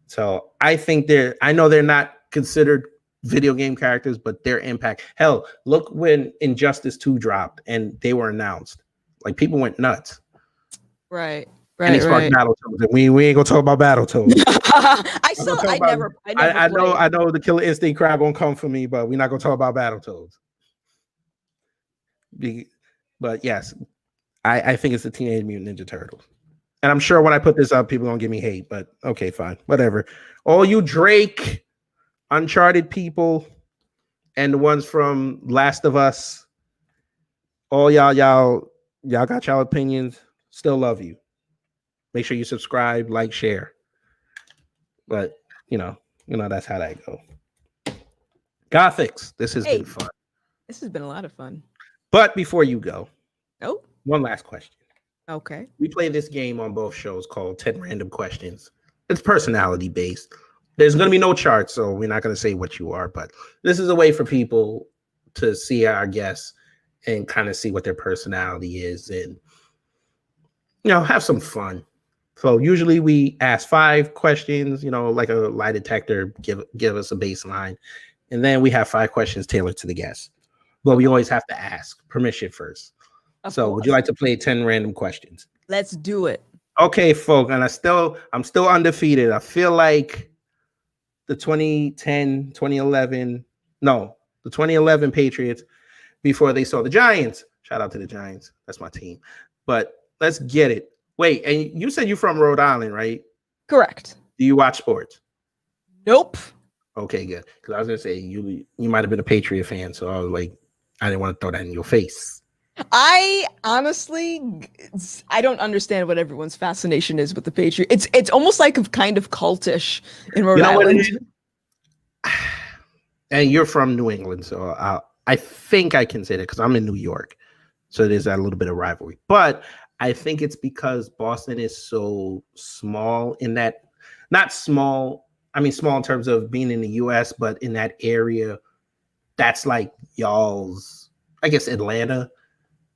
So I think I know they're not considered video game characters, but their impact. Hell, look when Injustice 2 dropped and they were announced. Like, people went nuts. Right. And they sparked Battletoads. And we ain't gonna talk about Battletoads. I know the Killer Instinct crowd gonna come for me, but we're not gonna talk about Battletoads. But yes, I think it's the Teenage Mutant Ninja Turtles. And I'm sure when I put this up, people are gonna give me hate, but okay, fine, whatever. All you Drake, Uncharted people, and the ones from Last of Us, all y'all got y'all opinions. Still love you. Make sure you subscribe, like, share. But that's how that go. Gothics, this has Hey. been fun. This has been a lot of fun. But before you go, Oh, one last question. okay. We play this game on both shows called 10 Random Questions. It's personality based. There's going to be no chart, so we're not going to say what you are, but this is a way for people to see our guests and kind of see what their personality is and, have some fun. So usually we ask 5 questions, like a lie detector, give us a baseline. And then we have 5 questions tailored to the guest. But we always have to ask permission first. Of So would you course. like to play 10 random questions? Let's do it. Okay, folk, and I'm still undefeated. I feel like the 2010, 2011, no, the 2011 Patriots before they saw the Giants. Shout out to the Giants. That's my team. But let's get it. Wait, and you said you're from Rhode Island, right? Correct. Do you watch sports? Nope. Okay, good. Because I was gonna say you might have been a Patriot fan, so I was like, I didn't want to throw that in your face. I honestly, I don't understand what everyone's fascination is with the Patriots. It's almost like a kind of cultish in Rhode You know what it Island. is? And you're from New England, so I think I can say that because I'm in New York, so there's that little bit of rivalry. But I think it's because Boston is so small in that, not small. I mean, small in terms of being in the U.S., but in that area, that's like y'all's, I guess, Atlanta.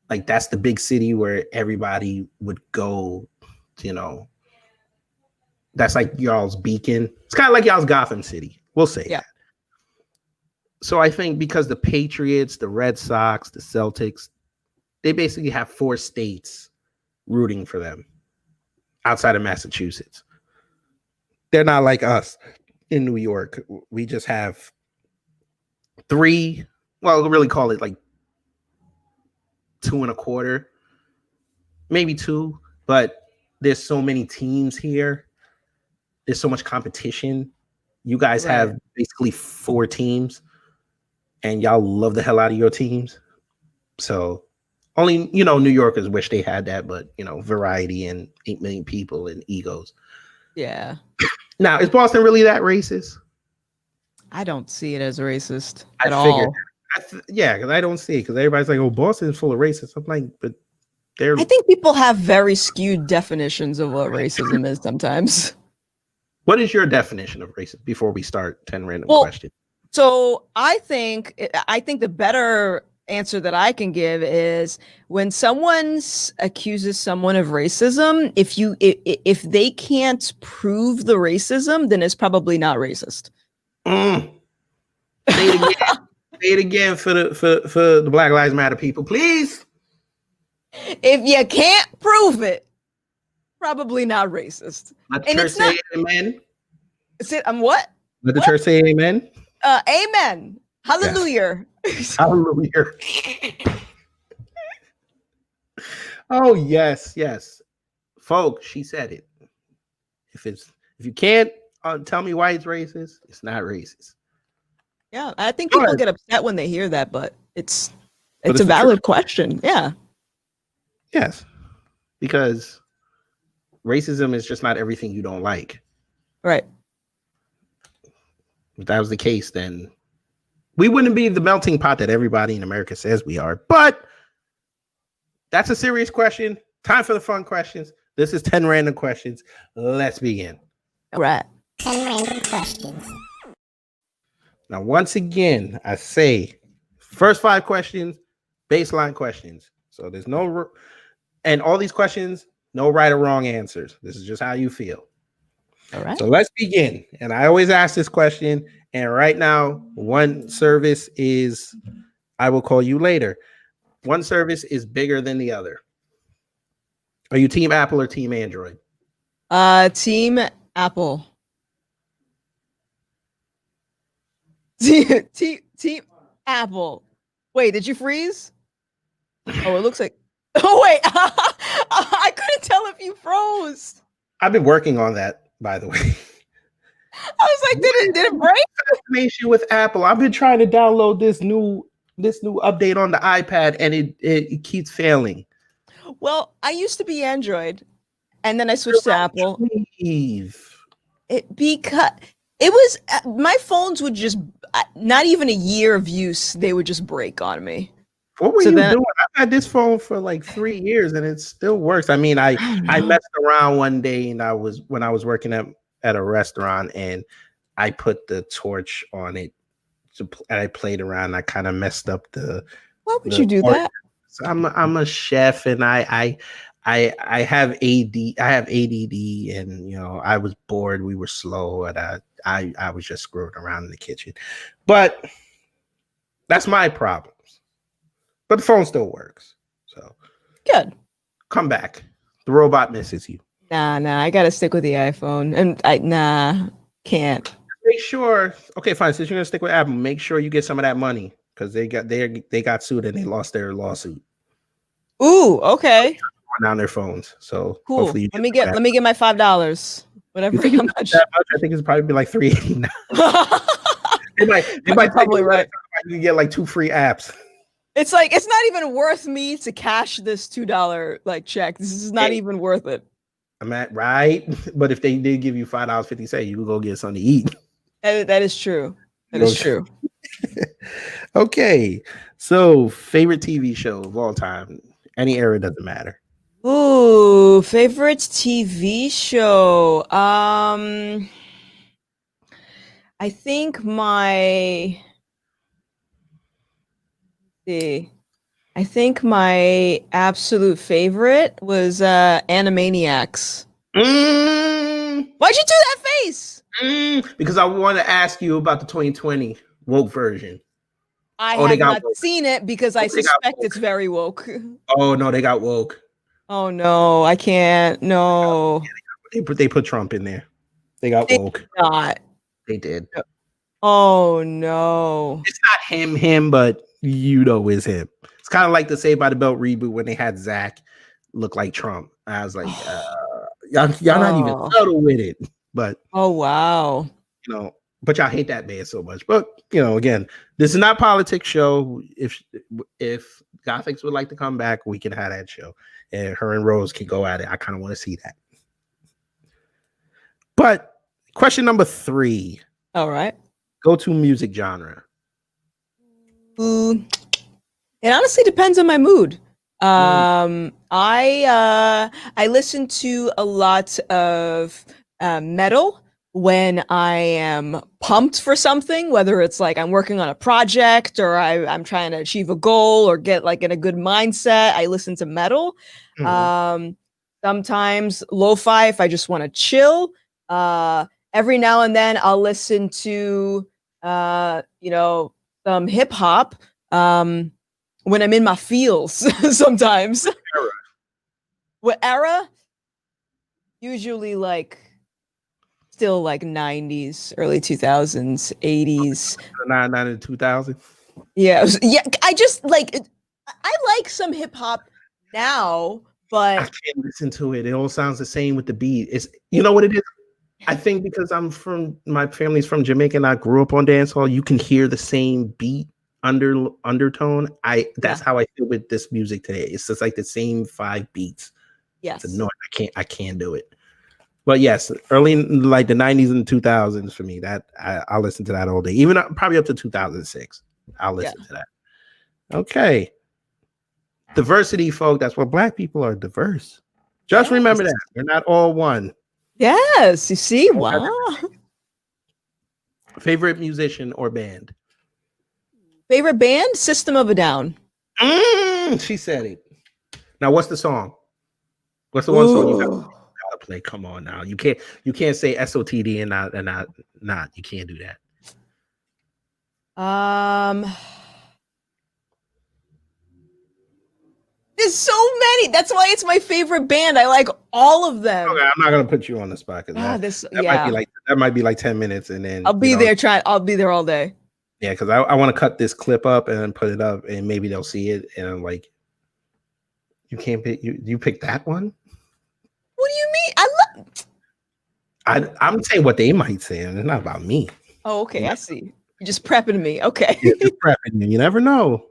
Like, that's the big city where everybody would go, that's like y'all's beacon. It's kind of like y'all's Gotham City. We'll say Yeah. that. So I think because the Patriots, the Red Sox, the Celtics, they basically have 4 states rooting for them outside of Massachusetts. They're not like us in New York. We just have 3, well, we'll really call it like 2.25, maybe 2, but there's so many teams here. There's so much competition. You guys Right. have basically 4 teams, and y'all love the hell out of your teams. So only, New Yorkers wish they had that, but, variety and 8 million people and egos. Yeah. Now, is Boston really that racist? I don't see it as racist I at figured. all. Yeah, because I don't see it, because everybody's like, oh, Boston's full of racists. I'm like, but they're... I think people have very skewed definitions of what racism is sometimes. What is your definition of racist before we start 10 random Well, questions? So I think the better answer that I can give is when someone accuses someone of racism, if they can't prove the racism, then it's probably not racist. Say it again. Say it again for the Black Lives Matter people, please. If you can't prove it, probably not racist. Let the And church it's say not- amen. What? Let the What? church say amen. Amen. Hallelujah. Hallelujah. Oh, yes, yes. Folks, she said it. If you can't tell me why it's racist, it's not racist. Yeah, I think Go people ahead. get upset when they hear that, but it's it's a the valid question. Yeah. Yes. Because racism is just not everything you don't like. Right. If that was the case, then we wouldn't be the melting pot that everybody in America says we are. But that's a serious question. Time for the fun questions. This is 10 random questions. Let's begin. All right. 10 random questions. Now, once again, I say first 5 questions, baseline questions. So there's no, and all these questions, no right or wrong answers. This is just how you feel. All right. So let's begin. And I always ask this question. And right now, one service is, I will call you later. One service is bigger than the other. Are you team Apple or team Android? Team Apple. Team Apple. Wait, did you freeze? Oh, it looks like. Oh wait, I couldn't tell if you froze. I've been working on that, by the way. I was like, did it break? Fascination with Apple. I've been trying to download this new update on the iPad, and it keeps failing. Well, I used to be Android, and then I switched to Apple. Leave. Because it was my phones would just not even a year of use, they would just break on me. What were So you then- doing? I've had this phone for like 3 years and it still works. I mean, I messed around one day and when I was working at a restaurant and I put the torch on it and I played around. I kind of messed up Why would you do torch. that? So I'm a chef and I have AD. I have ADD, and you know I was bored. We were slow, and I was just screwing around in the kitchen. But that's my problems. But the phone still works. So Good. come back. The robot misses you. Nah, I gotta stick with the iPhone, and can't. Make sure. Okay, fine. Since you're gonna stick with Apple, make sure you get some of that money because they got sued and they lost their lawsuit Ooh, okay, on their phones. So cool. hopefully you Let me get my $5, whatever. You think How it's much? that much? I think it's probably be like $3.89 now. They might Probably right. You can get like 2 free apps. It's like it's not even worth me to cash this $2 like check. This is not Hey. even worth it. I'm at right, but if they did give you $5.50, you could go get something to eat. That is true. That is true. Okay, so favorite TV show of all time, any era doesn't matter. Ooh, favorite TV show. I think my absolute favorite was Animaniacs. Why'd you do that face? Because I want to ask you about the 2020 woke version. I they have got not woke. seen it because I They got suspect woke. it's very woke. Oh no, they got woke. Oh no, I can't. No, They put Trump in there. They got They- woke. not. They did. Oh no. It's not him, but you know it's him. It's kind of like the Saved by the Bell reboot when they had Zach look like Trump. I was like, y'all not even Oh. subtle with it. But Oh wow. you know, but y'all hate that man so much. But you know, again, this is not politics show. If Gothics would like to come back, we can have that show, and her and Rose can go at it. I kind of want to see that. But question number 3: All right. go to music genre. Ooh, it honestly depends on my mood. I listen to a lot of metal when I am pumped for something, whether it's like I'm working on a project or I'm trying to achieve a goal or get like in a good mindset. I listen to metal. Sometimes lo-fi if I just want to chill. Every now and then I'll listen to some hip hop when I'm in my feels sometimes. What era? Usually like still like 90s, early 2000s, 80s. 99 to 2000. Yeah. I just like I like some hip hop now, I but can't listen to it. It all sounds the same with the beat. It's you know what it is. I think because my family's from Jamaica and I grew up on dancehall, you can hear the same beat undertone. That's how I feel with this music today. It's just like the same 5 beats. yes. It's annoying. I can't do it. But yes, early like the 90s and 2000s for me, that I'll listen to that all day. Even probably up to 2006. I'll listen to that. Okay. Diversity, folk. That's what Black people are, diverse. Just remember that. We're not all one. Yes, you see? Wow. Favorite musician or band? Favorite band? System of a Down. She said it. Now, what's the song? What's the one song you gotta play? Come on now. You can't say SOTD and not. You can't do that. There's so many. That's why it's my favorite band. I like all of them. Okay, I'm not gonna put you on the spot because that might be like 10 minutes, and then I'll be there all day. Yeah, because I want to cut this clip up and then put it up, and maybe they'll see it, and I'm like, you can't pick you pick that one. What do you mean? I'm saying what they might say, and it's not about me. Oh, okay. I see. You're just prepping me. Okay. Yeah, just prepping you. You never know.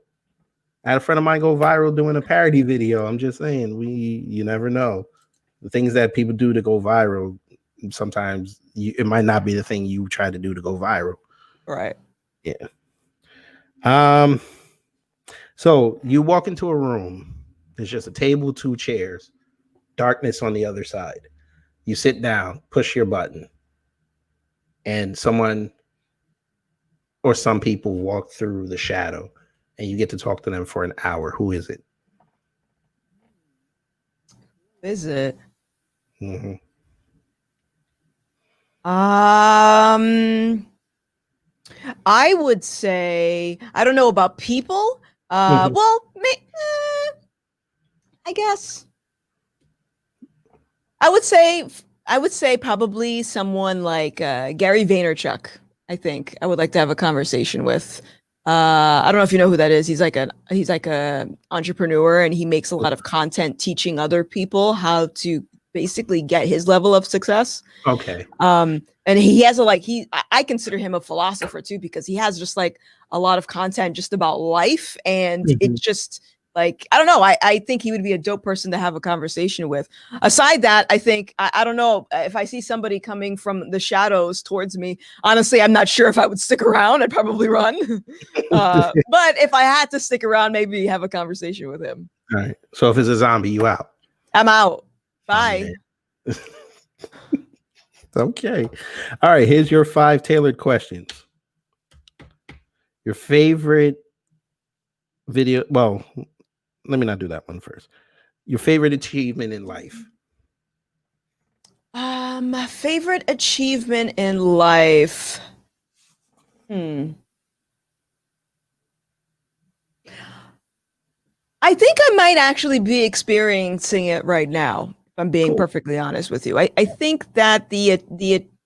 I had a friend of mine go viral doing a parody video. I'm just saying, you never know. The things that people do to go viral, sometimes it might not be the thing you try to do to go viral. Right. Yeah. So you walk into a room, there's just a table, 2 chairs, darkness on the other side. You sit down, push your button, and someone or some people walk through the shadow, and you get to talk to them for an hour. Who is it? Is it? Mm-hmm. I would say I don't know about people. Mhm. Well, I guess I would say probably someone like Gary Vaynerchuk. I think I would like to have a conversation with. I don't know if you know who that is. He's like a entrepreneur, and he makes a lot of content teaching other people how to basically get his level of success. Okay. And he has I consider him a philosopher too, because he has just like a lot of content just about life, and Mhm. it's just like, I don't know. I think he would be a dope person to have a conversation with. Aside that, I think I don't know if I see somebody coming from the shadows towards me. Honestly, I'm not sure if I would stick around. I'd probably run. But if I had to stick around, maybe have a conversation with him. All right. So if it's a zombie, you out. I'm out. Bye. man. Okay. All right. Here's your 5 tailored questions. Your favorite video. Well, let me not do that one first. Your favorite achievement in life. My favorite achievement in life. I think I might actually be experiencing it right now, if I'm being Cool. perfectly honest with you. I think that the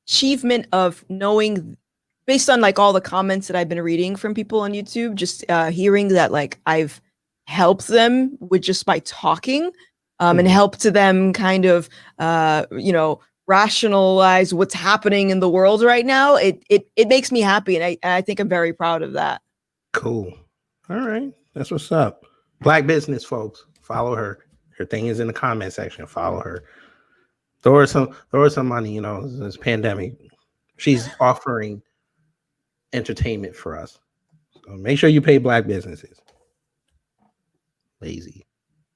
achievement of knowing, based on like all the comments that I've been reading from people on YouTube, just hearing that like I've helped them with just by talking, and helped to them kind of rationalize what's happening in the world right now. It makes me happy, and I think I'm very proud of that. Cool. All right. That's what's up. Black business, folks. Follow her. Her thing is in the comment section. Follow her. Throw her some money, you know, this pandemic. She's offering entertainment for us. So make sure you pay black businesses. Lazy.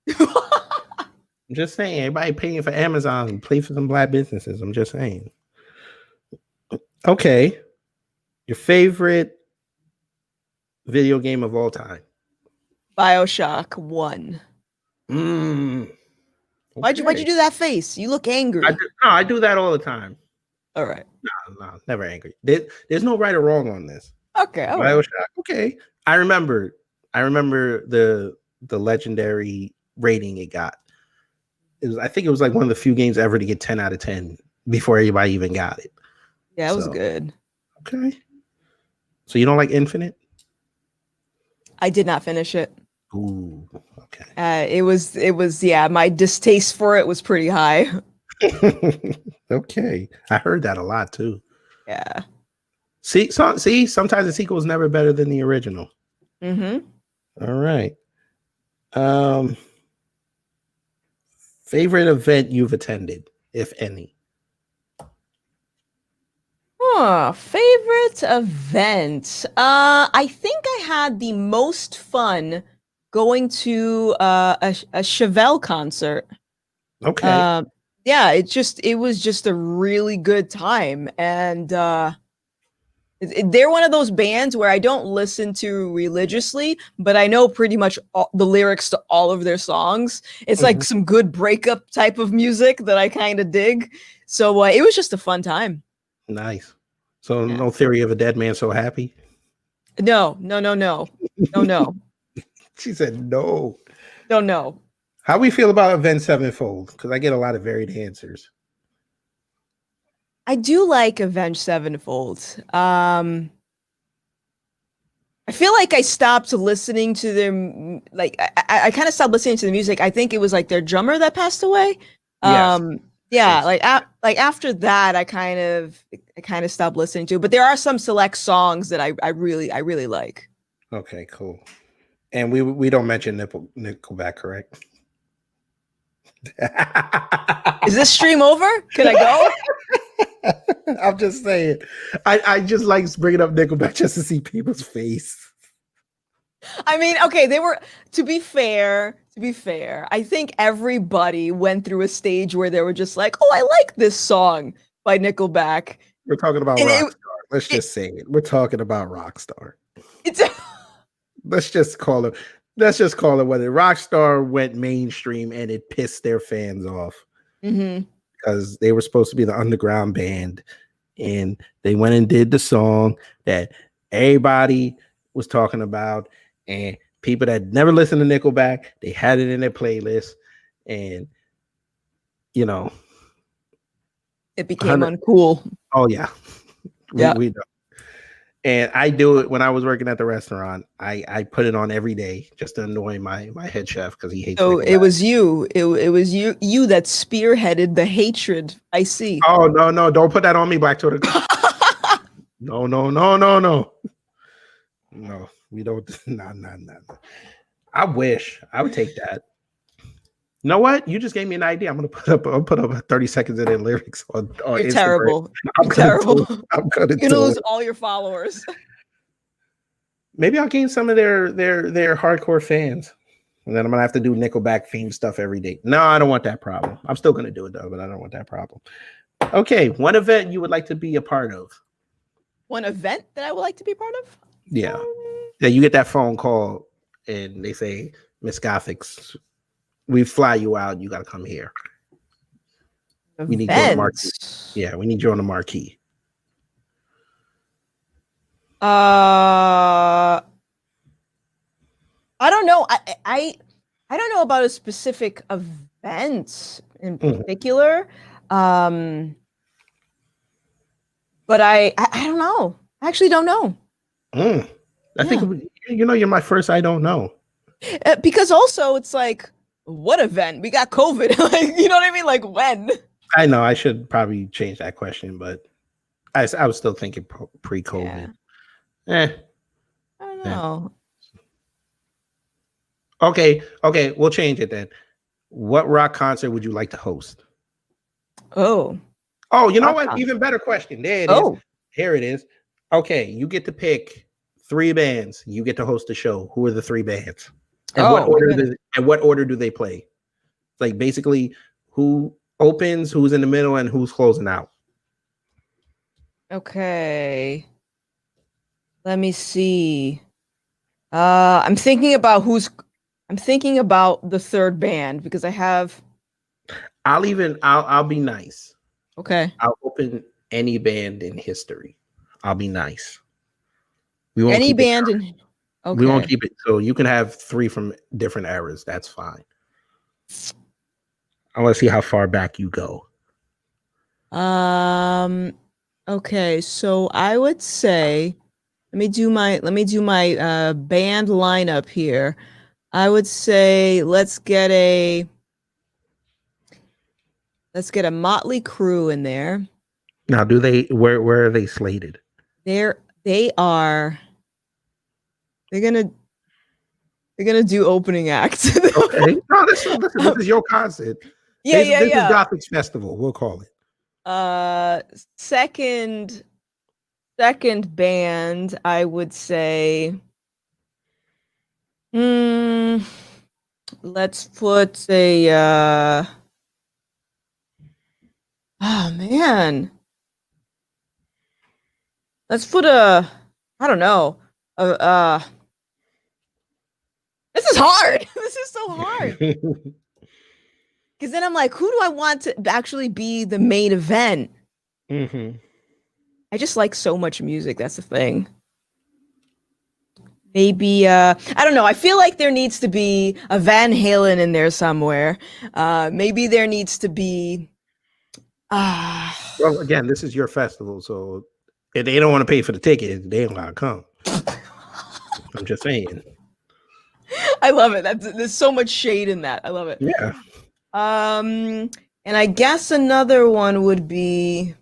I'm just saying, everybody paying for Amazon, pay for some black businesses. I'm just saying. Okay. Your favorite video game of all time? BioShock 1. Why'd you do that face? You look angry. I do that all the time. All right. No, never angry. There's no right or wrong on this. Okay. All right. BioShock. Okay. I remember the legendary rating it got. I think it was like one of the few games ever to get 10 out of 10 before everybody even got it. Yeah, it was good. Okay. So you don't like Infinite? I did not finish it. Ooh. Okay. It was yeah, my distaste for it was pretty high. Okay. I heard that a lot too. Yeah. See, sometimes the sequel is never better than the original. Mm-hmm. All right. Favorite event you've attended, if any? Favorite event. I think I had the most fun going to a Chevelle concert. Okay. Yeah, it was just a really good time, and they're one of those bands where I don't listen to religiously, but I know pretty much the lyrics to all of their songs. It's like some good breakup type of music that I kind of dig. So it was just a fun time. Nice. So no Theory of a Dead Man So Happy? No. She said no. No. How we feel about Avenged Sevenfold? Because I get a lot of varied answers. I do like Avenged Sevenfold. I feel like I stopped listening to them. Like I kind of stopped listening to the music. I think it was like their drummer that passed away. Yes. Yeah, like after that, I kind of stopped listening to it. But there are some select songs that I really like. Okay, cool. And we don't mention Nickelback, correct? Is this stream over? Can I go? I'm just saying. I just like bringing up Nickelback just to see people's face. I mean, okay, they were to be fair, I think everybody went through a stage where they were just like, "Oh, I like this song by Nickelback." We're talking about And Rockstar. Let's just say it. We're talking about Rockstar. It's Let's just call it. Let's just call it what it. Rockstar went mainstream and it pissed their fans off Mhm. because they were supposed to be the underground band, and they went and did the song that everybody was talking about, and people that never listened to Nickelback, they had it in their playlist, and you know, It became uncool. oh yeah, Yeah. we know. And I do it when I was working at the restaurant. I put it on every day just to annoy my head chef because he hates. So Nickelback. it was you. It was you that spearheaded the hatred. I see. Oh no! Don't put that on me, Black Twitter. No. No, we don't. No. I wish I would take that. You know what? You just gave me an idea. I'll put up 30 seconds of their lyrics on You're Instagram. terrible. I'm You're gonna terrible. do it. I'm gonna You're gonna do lose it. all your followers. Maybe I'll gain some of their hardcore fans, and then I'm gonna have to do Nickelback theme stuff every day. No, I don't want that problem. I'm still gonna do it though, but I don't want that problem. Okay, one event you would like to be a part of? One event that I would like to be part of. Yeah, you get that phone call and they say, Miss Gothics, we fly you out. You got to come here. We need you on the marquee. Events. Yeah, we need you on the marquee. I don't know. I don't know about a specific event in particular. But I don't know. I actually don't know. I think you're my first. I don't know. Because also it's like, what event? We got COVID. Like, you know what I mean? Like when? I know I should probably change that question, but I was still thinking pre-COVID. I don't know. Okay, we'll change it then. What rock concert would you like to host? Oh, you know rock what? concert. Even better question. There it is. Here it is. Okay, you get to pick 3 bands. You get to host a show. Who are the 3 bands? And what order do they play? Like basically who opens, who's in the middle, and who's closing out. Okay. Let me see. I'm thinking about the third band because I have. I'll be nice. Okay. I'll open any band in history. I'll be nice. We won't Any keep band it, in. Okay. We won't keep it. So you can have 3 from different eras. That's fine. I want to see how far back you go. Okay, so I would say, let me do my band lineup here. I would say let's get a Motley Crue in there. Now, where are they slated? They're gonna do opening acts. Okay. No, this is your concert. This is Gothic's Festival. We'll call it. Second band, I would say. Let's put a. Oh man. Let's put I don't know. This is hard. This is so hard. Because then I'm like, who do I want to actually be the main event? Mm-hmm. I just like so much music. That's the thing. Maybe I don't know. I feel like there needs to be a Van Halen in there somewhere. Maybe there needs to be. Well, again, this is your festival, so if they don't want to pay for the ticket, they ain't gonna come. I'm just saying. I love it. There's so much shade in that. I love it. Yeah. And I guess another one would be.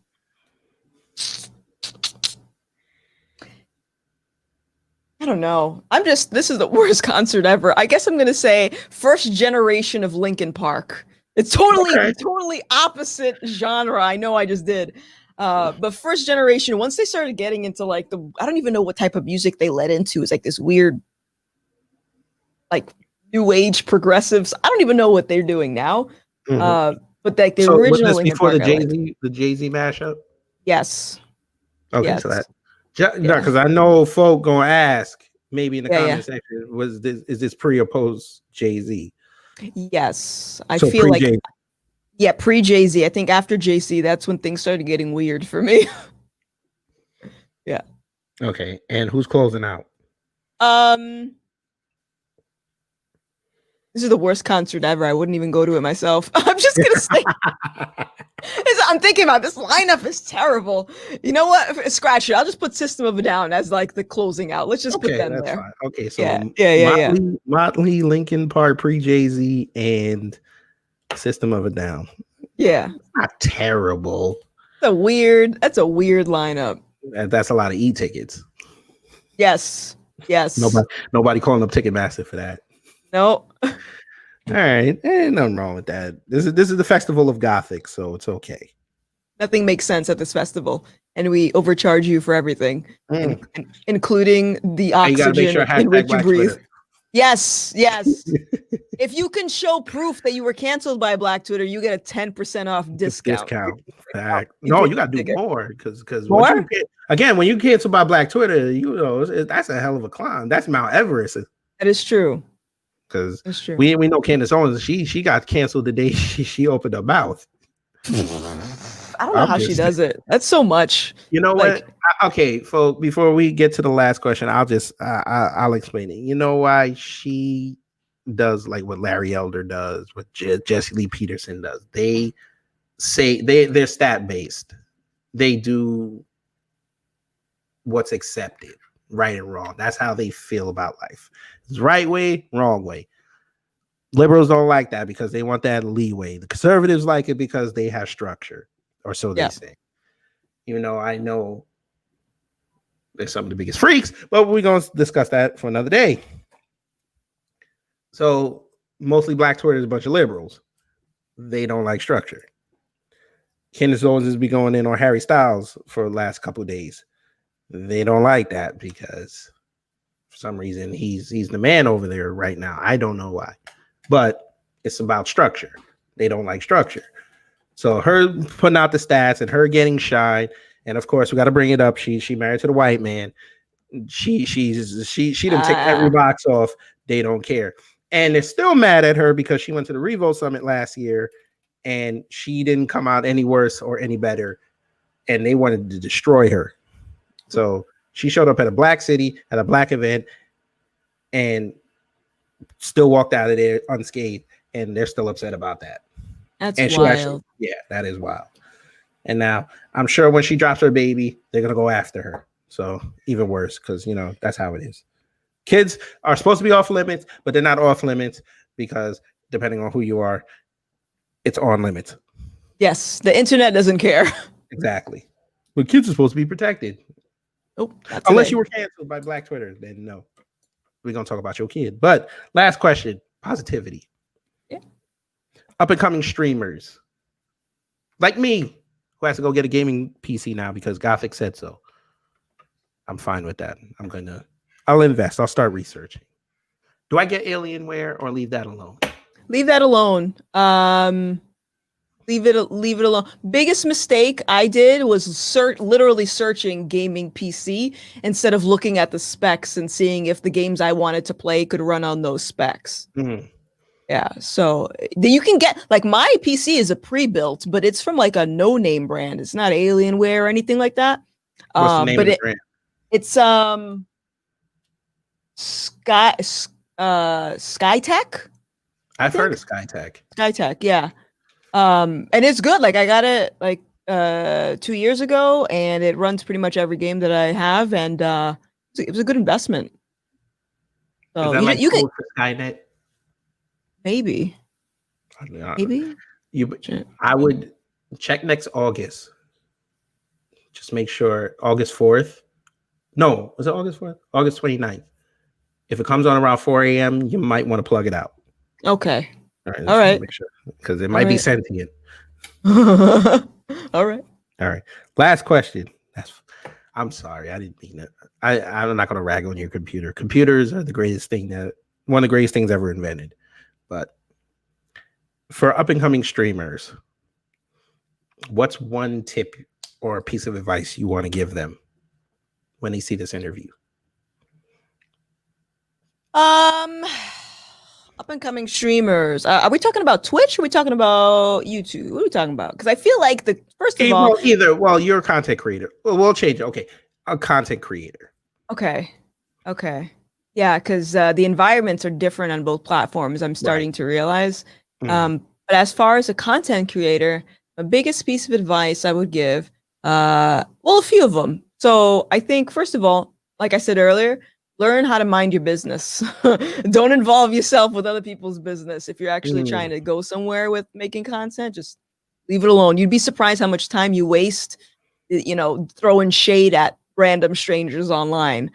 I don't know. This is the worst concert ever. I guess I'm going to say first generation of Linkin Park. It's totally opposite genre. I know I just did. But first generation, once they started getting into like I don't even know what type of music they led into. It's like this weird, like new age progressives. I don't even know what they're doing now. But like the So was original this Linkin before Park, the I liked. Jay-Z mashup? Yes. Okay, Yes. so that Yeah. because I know folk gonna ask maybe in the Yeah, comment section, is this pre or post Jay-Z? Yes. I So feel like pre-Jay-Z. yeah, pre Jay-Z. I think after JC, that's when things started getting weird for me. Okay, and who's closing out? This is the worst concert ever. I wouldn't even go to it myself. I'm just gonna say I'm thinking about this lineup is terrible. You know what? Scratch it. I'll just put System of a Down as like the closing out. Let's just put them that's there. fine. Okay, so Yeah. Motley, Linkin Park, pre Jay-Z, and System of a Down. Yeah. Not terrible. That's a weird lineup. That's a lot of e-tickets. Yes. Nobody calling up Ticketmaster for that. No. All right, ain't nothing wrong with that. This is the festival of Gothic, so it's okay. Nothing makes sense at this festival, and we overcharge you for everything, including the And you gotta make oxygen sure in which you Black breathe. Twitter. Yes. If you can show proof that you were canceled by Black Twitter, you get a 10% off discount. Fact. No, you gotta do Bigger. more because More? when you cancel by Black Twitter, that's a hell of a climb. That's Mount Everest. That is true. Because That's true. we know Candace Owens. She got canceled the day she opened her mouth. I don't know how she does it. That's so much. You know Like- what? Okay, folks. Before we get to the last question, I'll explain it. You know why she does like what Larry Elder does, what Jesse Lee Peterson does. They say they're stat based. They do what's accepted, right and wrong. That's how they feel about life. It's right way, wrong way. Liberals don't like that because they want that leeway. The conservatives like it because they have structure, or so they say. Even though I know they're some of the biggest freaks, but we're going to discuss that for another day. So mostly Black Twitter is a bunch of liberals. They don't like structure. Candace Owens has been going in on Harry Styles for the last couple of days. They don't like that because for some reason he's the man over there right now. I don't know why, but it's about structure. They don't like structure. So her putting out the stats and her getting shy, and of course we got to bring it up. She married to the white man. She done tick every box off. They don't care, and they're still mad at her because she went to the Revo Summit last year, and she didn't come out any worse or any better, and they wanted to destroy her. So she showed up at a black city at a black event, and still walked out of there unscathed, and they're still upset about that. That's wild. That is wild. And now I'm sure when she drops her baby, they're gonna go after her. So even worse, because that's how it is. Kids are supposed to be off limits, but they're not off limits because depending on who you are, it's on limits. Yes, the internet doesn't care. Exactly. But kids are supposed to be protected. Oh, Unless you were canceled by Black Twitter, then no. We're gonna talk about your kid. But last question: positivity. Yeah. Up and coming streamers like me, who has to go get a gaming PC now because Gothic said so. I'm fine with that. I'll invest. I'll start researching. Do I get Alienware or leave that alone? Leave that alone. Leave it alone. Biggest mistake I did was literally searching gaming PC instead of looking at the specs and seeing if the games I wanted to play could run on those specs. Mm-hmm. Yeah, so you can get like my PC is a pre-built, but it's from like a no-name brand. It's not Alienware or anything like that. What's the name of the brand? It's Skytech. I've heard of Skytech. Skytech, yeah. And it's good. Like I got it like 2 years ago, and it runs pretty much every game that I have, and it was a good investment. So Is that you can for Skynet? maybe. I would check next August. Just make sure August 4th. No, was it August 4th? August 29th. If it comes on around 4 a.m., you might want to plug it out. Okay. All right. All right. Make sure, because it might be sentient. All right. All right. Last question. I'm sorry. I didn't mean that. I'm not going to rag on your computer. Computers are one of the greatest things ever invented. But for up and coming streamers, what's one tip or a piece of advice you want to give them when they see this interview? Up and coming streamers. Are we talking about Twitch? Or are we talking about YouTube? What are we talking about? Because I feel like first of all, you're a content creator. Well, we'll change it. Okay, a content creator. Okay. Yeah, because the environments are different on both platforms. I'm starting to realize. But as far as a content creator, the biggest piece of advice I would give, a few of them. So I think first of all, like I said earlier, learn how to mind your business. Don't involve yourself with other people's business. If you're actually trying to go somewhere with making content, just leave it alone. You'd be surprised how much time you waste, throwing shade at random strangers online.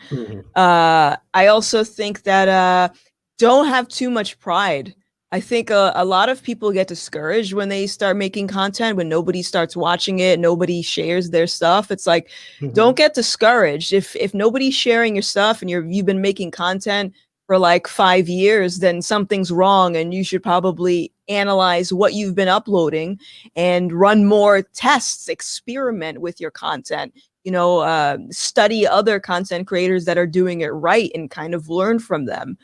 I also think that don't have too much pride. I think a lot of people get discouraged when they start making content, when nobody starts watching it, nobody shares their stuff. It's like, don't get discouraged. If nobody's sharing your stuff and you've been making content for like 5 years, then something's wrong, and you should probably analyze what you've been uploading and run more tests, experiment with your content, study other content creators that are doing it right and kind of learn from them.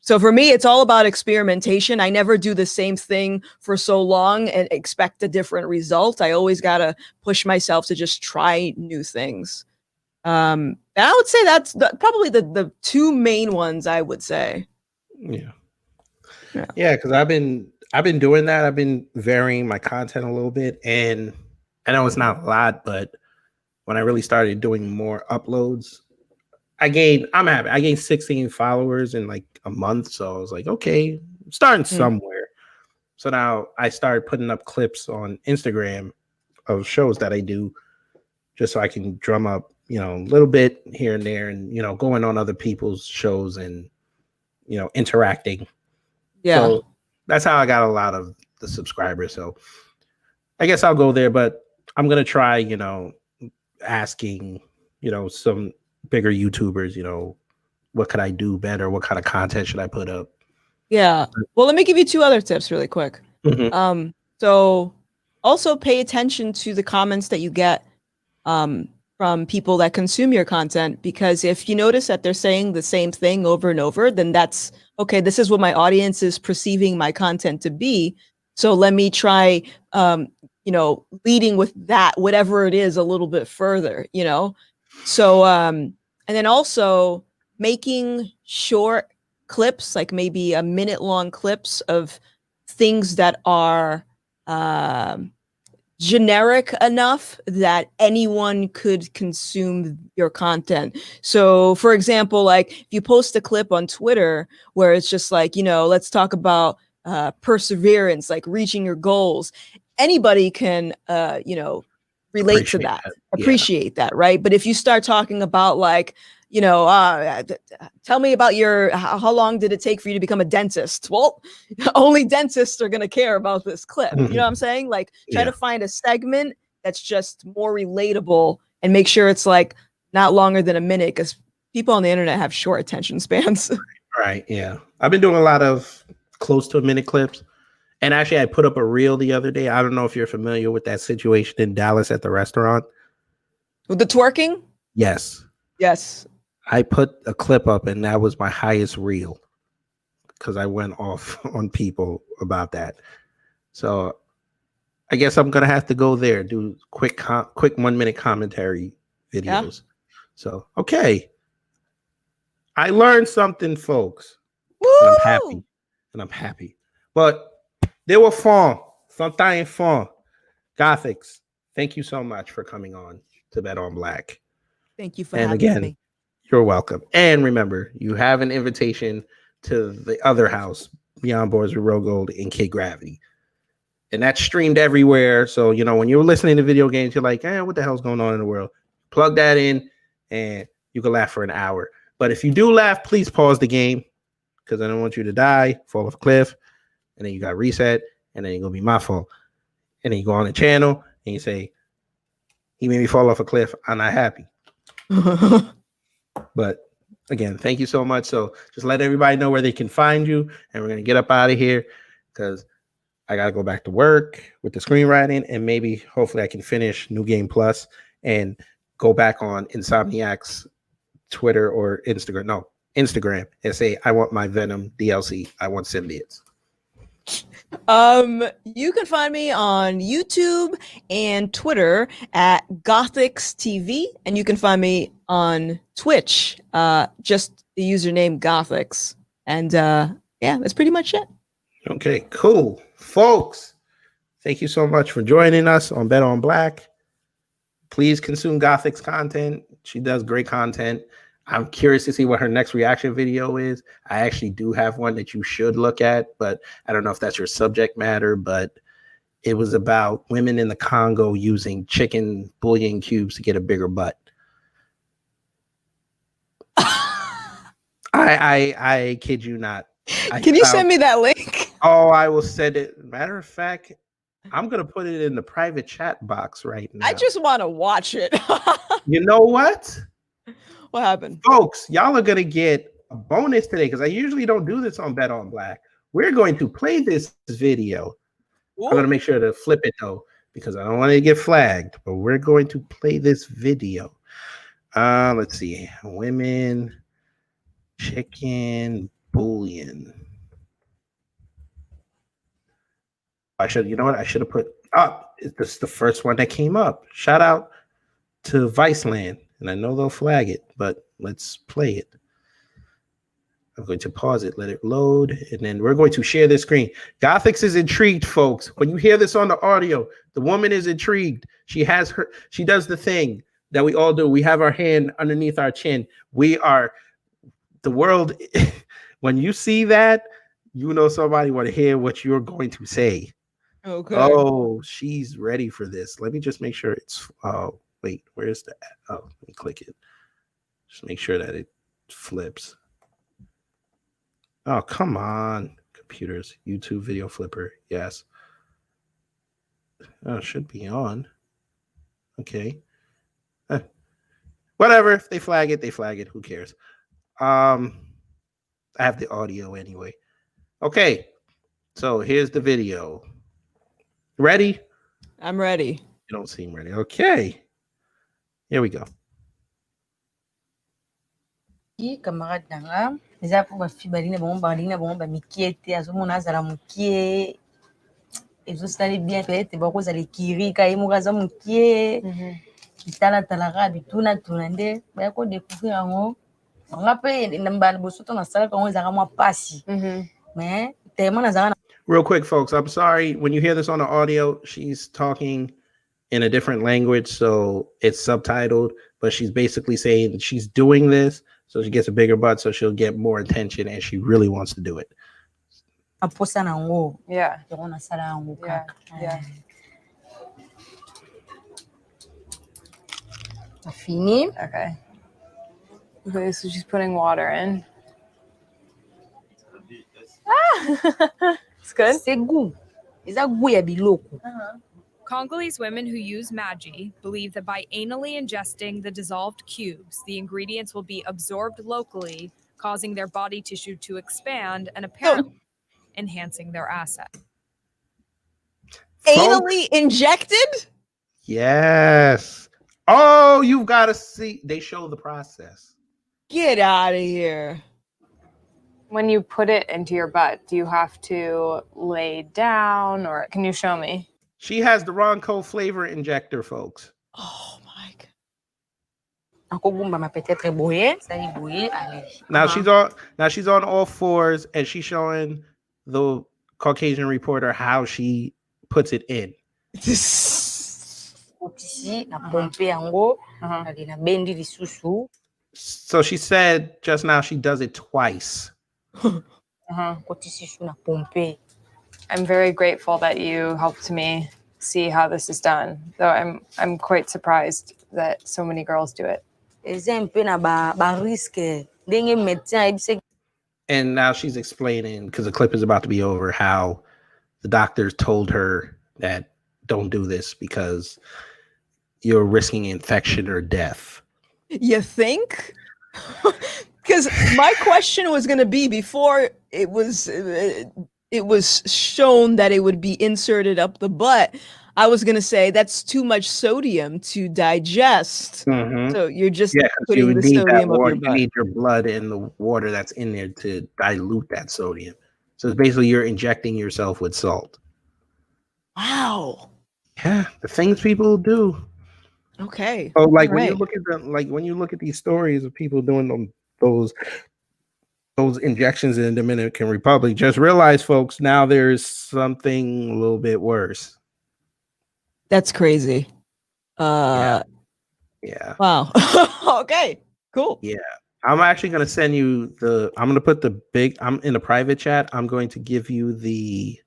So for me, it's all about experimentation. I never do the same thing for so long and expect a different result. I always got to push myself to just try new things. And I would say that's probably the two main ones I would say. Yeah. Because I've been doing that. I've been varying my content a little bit, and I know it's not a lot, but when I really started doing more uploads, I'm happy. I gained 16 followers in like a month. So I was like, okay, I'm starting somewhere. So now I started putting up clips on Instagram of shows that I do, just so I can drum up, a little bit here and there, and, going on other people's shows and, interacting. Yeah. So that's how I got a lot of the subscribers. So I guess I'll go there, but I'm going to try, asking, some bigger YouTubers, what could I do better? What kind of content should I put up? Yeah. Well, let me give you two other tips really quick. So also pay attention to the comments that you get from people that consume your content, because if you notice that they're saying the same thing over and over, then that's okay. This is what my audience is perceiving my content to be. So let me try, leading with that, whatever it is, a little bit further, So, and then also making short clips, like maybe a minute-long clips of things that are generic enough that anyone could consume your content. So, for example, like if you post a clip on Twitter where it's just like, let's talk about perseverance, like reaching your goals, anybody can, relate to that, appreciate that, right? But if you start talking about like, tell me about how long did it take for you to become a dentist? Well, only dentists are going to care about this clip. You know what I'm saying? Like try to find a segment that's just more relatable and make sure it's like not longer than a minute, because people on the internet have short attention spans. Right. Yeah. I've been doing a lot of close to a minute clips. And actually, I put up a reel the other day. I don't know if you're familiar with that situation in Dallas at the restaurant. With the twerking? Yes. Yes. I put a clip up, and that was my highest reel because I went off on people about that. So I guess I'm going to have to go there, do quick 1 minute commentary videos. Yeah. So, okay. I learned something, folks. And I'm happy. But they were fun. Something fun. Gothics, thank you so much for coming on to Bet on Black. Thank you for having me. You're welcome. And remember, you have an invitation to the other house, Beyond Borders with Road Gold and Kid Gravity. And that's streamed everywhere. So, when you're listening to video games, you're like, what the hell's going on in the world? Plug that in and you can laugh for an hour. But if you do laugh, please pause the game, because I don't want you to die, fall off a cliff, and then you got reset, and then you're going to be my fault. And then you go on the channel and you say, He made me fall off a cliff. I'm not happy. But again, thank you so much. So just let everybody know where they can find you, and we're gonna get up out of here because I gotta go back to work with the screenwriting, and maybe hopefully I can finish New Game Plus and go back on Insomniac's Twitter or Instagram. No, Instagram, and say I want my Venom DLC. I want symbiotes. You can find me on YouTube and Twitter at Gothics TV, and you can find me on Twitch, just the username Gothics. And yeah, that's pretty much it. Okay, cool. Folks, thank you so much for joining us on Bet on Black. Please consume Gothic's content. She does great content. I'm curious to see what her next reaction video is. I actually do have one that you should look at, but I don't know if that's your subject matter, but it was about women in the Congo using chicken bouillon cubes to get a bigger butt. I kid you not. Can you send me that link? Oh, I will send it. Matter of fact, I'm going to put it in the private chat box right now. I just want to watch it. You know what? What happened? Folks, y'all are going to get a bonus today because I usually don't do this on Bet on Black. We're going to play this video. Ooh. I'm going to make sure to flip it though because I don't want it to get flagged, but we're going to play this video. Let's see. Women, chicken, bouillon. You know what? I should have put up. This is the first one that came up. Shout out to Viceland. And I know they'll flag it, but let's play it. I'm going to pause it, let it load, and then we're going to share this screen. Gothics is intrigued, folks. When you hear this on the audio, the woman is intrigued. She does the thing that we all do. We have our hand underneath our chin. The world, when you see that, you know somebody want to hear what you're going to say. Okay. Oh, she's ready for this. Let me just make sure it's, oh, wait, where's the, oh, let me click it. Just make sure that it flips. Oh, come on, computers. YouTube video flipper, yes. Oh, it should be on. Okay. Whatever, if they flag it, they flag it. Who cares? I have the audio anyway. Okay, so here's the video. Ready? I'm ready. You don't seem ready. Okay. Here we go. Camarade nanga eza po ba fibali na bango ba mikiete azomona azala mukie ezosala bien peut-être bakozala kiri ka yemo kaza mukie kitala talaka bituna tunande ba ko découvrir ngo ngape namba bosoto na sala ko ezaka mwa pasi mais tellement nazaka. Real quick, folks, I'm sorry. When you hear this on the audio, she's talking in a different language, so it's subtitled, but she's basically saying that she's doing this so she gets a bigger butt, so she'll get more attention, and she really wants to do it. Yeah. Yeah. Fini. Okay. Okay, so she's putting water in. Ah! It's good. C'est goût. Eza goût ya biloko. Congolese women who use Magi believe that by anally ingesting the dissolved cubes, the ingredients will be absorbed locally, causing their body tissue to expand and apparently enhancing their asset. Anally injected? Yes. Oh, you've got to see. They show the process. Get out of here. When you put it into your butt, do you have to lay down or can you show me? She has the Ronco flavor injector, folks. Oh my God. Now she's on all fours and she's showing the Caucasian reporter how she puts it in. So she said just now she does it twice. I'm very grateful that you helped me see how this is done, though I'm quite surprised that so many girls do it. And now she's explaining, because the clip is about to be over, how the doctors told her that don't do this because you're risking infection or death. You think? Because my question was going to be before it was shown that it would be inserted up the butt. I was going to say that's too much sodium to digest. Mhm. So you're just Yeah, 'cause putting you the need that sodium up water. your You butt. need your blood and the water that's in there to dilute that sodium. So it's basically you're injecting yourself with salt. Wow. Yeah, the things people do. Okay. So like All when you right. look at when you look at these stories of people doing those injections in the Dominican Republic, just realize, folks, now there's something a little bit worse. That's crazy. Yeah. Wow. Okay. Cool. Yeah. I'm actually going to send you I'm going to put I'm in a private chat. I'm going to give you the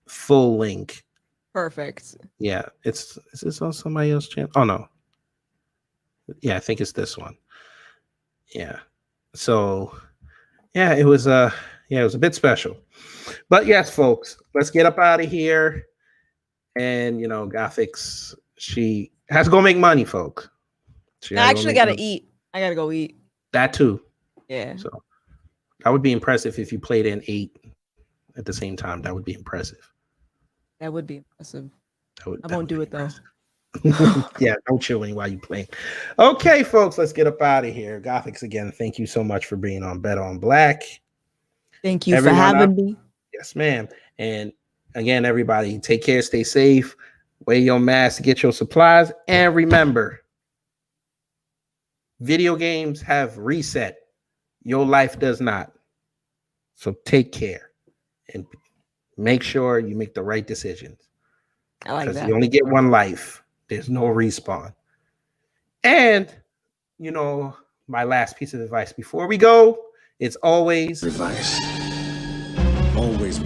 full link. Perfect. Yeah. Is this on somebody else's channel? Oh, no. Yeah, I think it's this one. Yeah. So, yeah, it was a bit special. But yes, folks, let's get up out of here. And, Gothix, she has to go make money, folks. I actually got to eat. I got to go eat. That too. Yeah. So that would be impressive if you played and ate at the same time. That would be impressive. That would be impressive. I won't do it though. Yeah, don't chill while you play. Okay, folks, let's get up out of here. Gothix, again, thank you so much for being on Bet on Black. Thank you Everyone for having out- me. Yes, ma'am. And again, everybody, take care, stay safe, wear your mask to get your supplies, and remember, video games have reset. Your life does not. So take care and make sure you make the right decisions. I like Because that. you only get one life. There's no respawn. And, my last piece of advice before we go, it's always Advice. Always bet